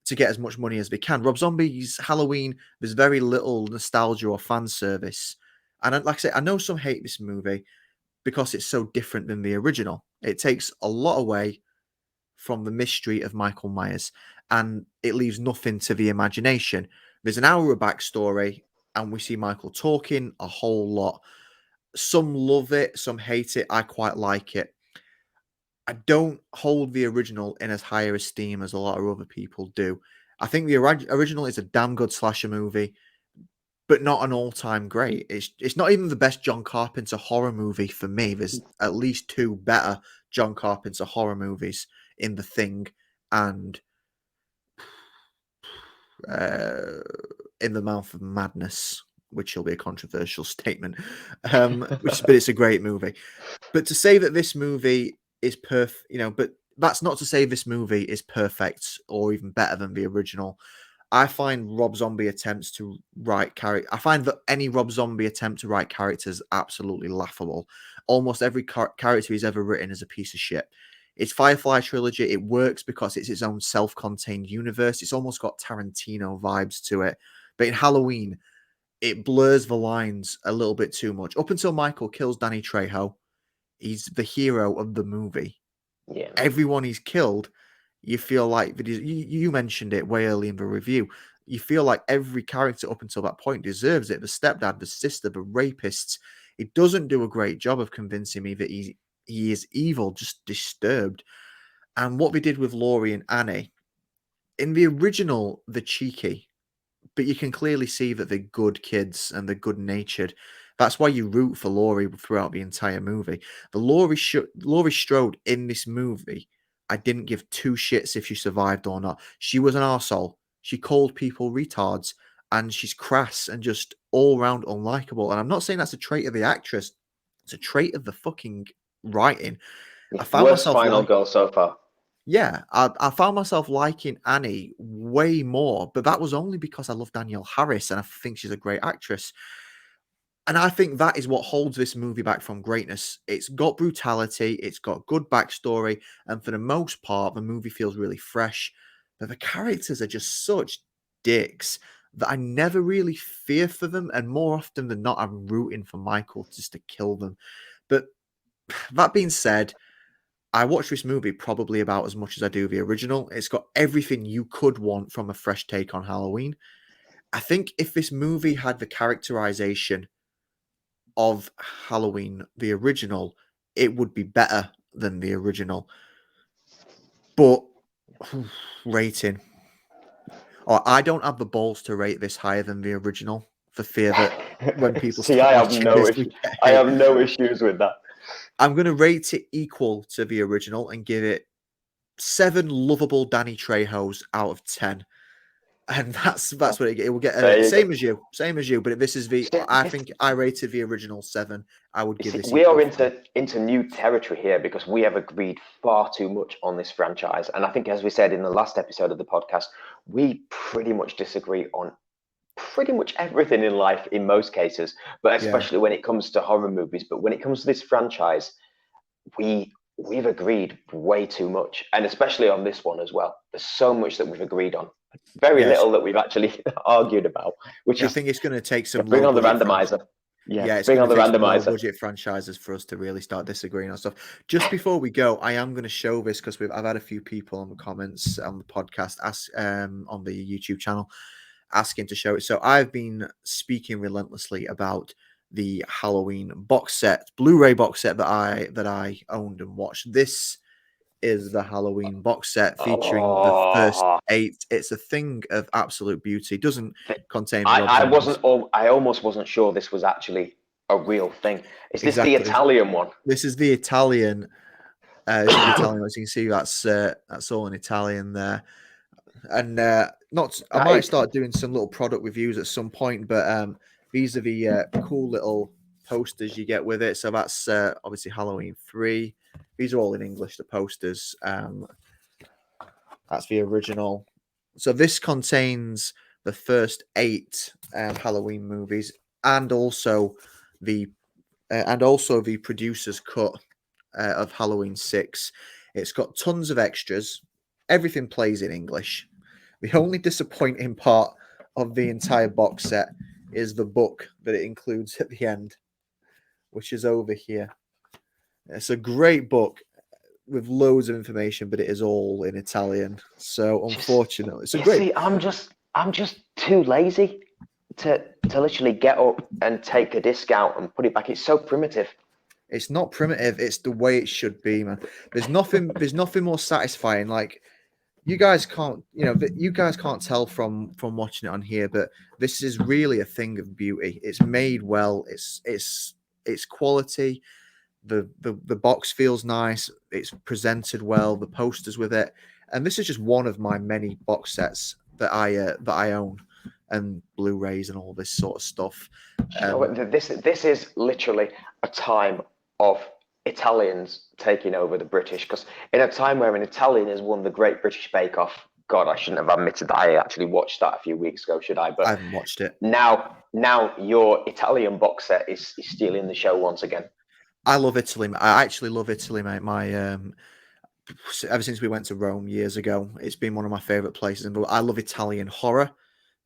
to get as much money as they can. Rob Zombie's Halloween, there's very little nostalgia or fan service. And like I say, I know some hate this movie because it's so different than the original. It takes a lot away from the mystery of Michael Myers, and it leaves nothing to the imagination. There's an hour of backstory, and we see Michael talking a whole lot. Some love it, some hate it. I quite like it. I don't hold the original in as higher esteem as a lot of other people do. I think the original is a damn good slasher movie, but not an all-time great. It's not even the best John Carpenter horror movie for me. There's at least two better John Carpenter horror movies in The Thing and In the Mouth of Madness, which will be a controversial statement. But it's a great movie. But to say that this movie is perfect, but that's not to say this movie is perfect or even better than the original. I find Rob Zombie attempts to write character. I find that any Rob Zombie attempt to write characters absolutely laughable. Almost every character he's ever written is a piece of shit. It's Firefly trilogy. It works because it's its own self-contained universe. It's almost got Tarantino vibes to it. But in Halloween, it blurs the lines a little bit too much. Up until Michael kills Danny Trejo, he's the hero of the movie. Yeah. Everyone he's killed, you feel like you mentioned it way early in the review. You feel like every character up until that point deserves it. The stepdad, the sister, the rapists. It doesn't do a great job of convincing me that he is evil, just disturbed. And what they did with Laurie and Annie, in the original, they're cheeky, but you can clearly see that they're good kids and they're good-natured. That's why you root for Laurie throughout the entire movie. The Laurie Strode in this movie, I didn't give two shits if she survived or not. She was an arsehole. She called people retards, and she's crass and just all-round unlikable. And I'm not saying that's a trait of the actress. It's a trait of the fucking writing. I found Worst final girl so far. Yeah, I found myself liking Annie way more, but that was only because I love Danielle Harris and I think she's a great actress. And I think that is what holds this movie back from greatness. It's got brutality, it's got good backstory, and for the most part, the movie feels really fresh. But the characters are just such dicks that I never really fear for them, and more often than not, I'm rooting for Michael just to kill them. But that being said, I watch this movie probably about as much as I do the original. It's got everything you could want from a fresh take on Halloween. I think if this movie had the characterization of Halloween, the original, it would be better than the original. But rating. I don't have the balls to rate this higher than the original for fear that when people See, start I have watching no this, issues. I have no issues with that. I'm going to rate it equal to the original and give it 7 lovable Danny Trejos out of 10. And that's what it will get. Same as you. But this is I think I rated the original 7. I would give this. We are into new territory here because we have agreed far too much on this franchise. And I think, as we said in the last episode of the podcast, we pretty much disagree on pretty much everything in life in most cases, but especially when it comes to horror movies. But when it comes to this franchise, we've agreed way too much, and especially on this one as well. There's so much that we've agreed on, very little that we've actually argued about. I think it's going to take some. Bring on the randomizer. Yeah, it's bring going on to the take some low randomizer. budget franchises for us to really start disagreeing on stuff. Just before we go, I am going to show this because I've had a few people on the comments on the podcast on the YouTube channel asking to show it. So I've been speaking relentlessly about the Halloween box set, Blu-ray box set that I owned and watched. This is the Halloween box set featuring the first 8. It's a thing of absolute beauty. It doesn't contain Rob Zombie's. I almost wasn't sure this was actually a real thing. Is this the Exactly. Italian one? This is the Italian. This is the Italian. As you can see, that's all in Italian there. And I might start doing some little product reviews at some point, but these are the cool little posters you get with it. So that's obviously Halloween 3. These are all in English, the posters. That's the original. So this contains the first 8 Halloween movies and also the producer's cut of Halloween 6. It's got tons of extras. Everything plays in English. The only disappointing part of the entire box set is the book that it includes at the end, which is over here. It's a great book with loads of information, but it is all in Italian. So unfortunately, it's a great. See, I'm just too lazy to literally get up and take a disc out and put it back. It's so primitive. It's not primitive. It's the way it should be, man. There's nothing more satisfying. Like you guys can't tell from watching it on here, but this is really a thing of beauty. It's made well. It's quality. The box feels nice. It's presented well. The posters with it, and this is just one of my many box sets that I own, and Blu-rays and all this sort of stuff. This is literally a time of Italians taking over the British, because in a time where an Italian has won the Great British Bake Off. God, I shouldn't have admitted that I actually watched that a few weeks ago, should I? But I haven't watched it. Now your Italian box set is stealing the show once again. I love Italy. I actually love Italy, mate. Ever since we went to Rome years ago, it's been one of my favorite places. But I love Italian horror.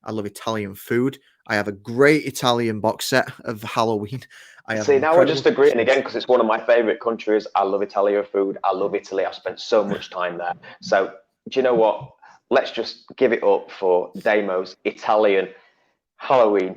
I love Italian food. I have a great Italian box set of Halloween. Now we're just agreeing again, because it's one of my favorite countries. I love Italian food. I love Italy. I've spent so much time there. So do you know what? Let's just give it up for Damo's Italian Halloween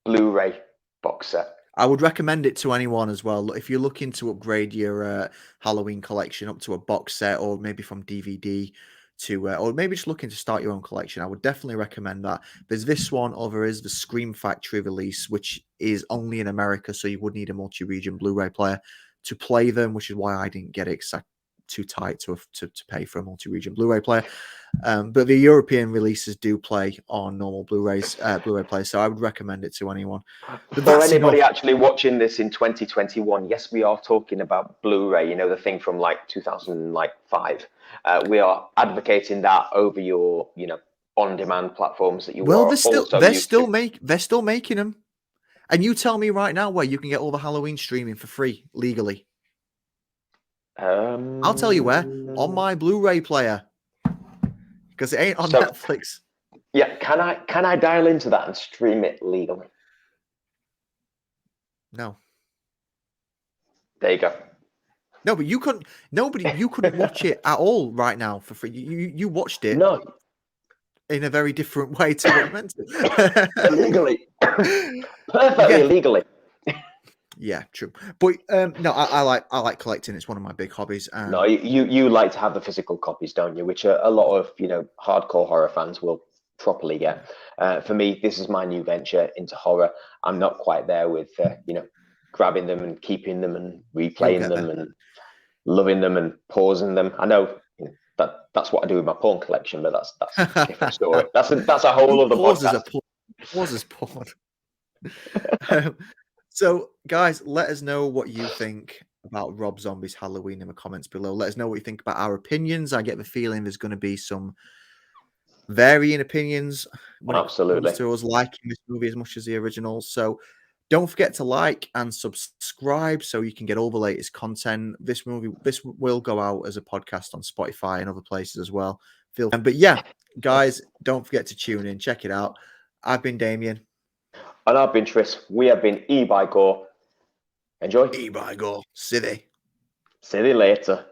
Blu-ray box set. I would recommend it to anyone as well. If you're looking to upgrade your Halloween collection up to a box set, or maybe from DVD to, or maybe just looking to start your own collection, I would definitely recommend that. There's this one, or there is the Scream Factory release, which is only in America, so you would need a multi-region Blu-ray player to play them, which is why I didn't get it, because I'm too tight to pay for a multi-region Blu-ray player. But the European releases do play on normal Blu-ray players, so I would recommend it to anyone. But for anybody actually watching this in 2021, yes, we are talking about Blu-ray. You know, the thing from like 2005. We are advocating that over your, on-demand platforms that you. Well, they're still making them, and you tell me right now where you can get all the Halloween streaming for free legally. I'll tell you where, on my Blu-ray player, because it ain't on Netflix. Yeah, can I dial into that and stream it legally? No. There you go. No, but you couldn't. You couldn't watch it at all right now for free. You watched it. No. In a very different way to what you meant to. Legally. Perfectly legally. Yeah, true. But no, I like collecting. It's one of my big hobbies. No, you like to have the physical copies, don't you? Which a lot of hardcore horror fans will properly get. For me, this is my new venture into horror. I'm not quite there with grabbing them and keeping them and replaying them and loving them and pausing them. I know that's what I do with my porn collection, but that's a different story. That's a whole other podcast. Pauses porn. So, guys, let us know what you think about Rob Zombie's Halloween in the comments below. Let us know what you think about our opinions. I get the feeling there's going to be some varying opinions when it comes to us liking this movie as much as the original. So, don't forget to like and subscribe so you can get all the latest content. This will go out as a podcast on Spotify and other places as well. But yeah, guys, don't forget to tune in. Check it out. I've been Damien. And I've been Tris. We have been E by Gore. Enjoy. E by Gore. City. See you later.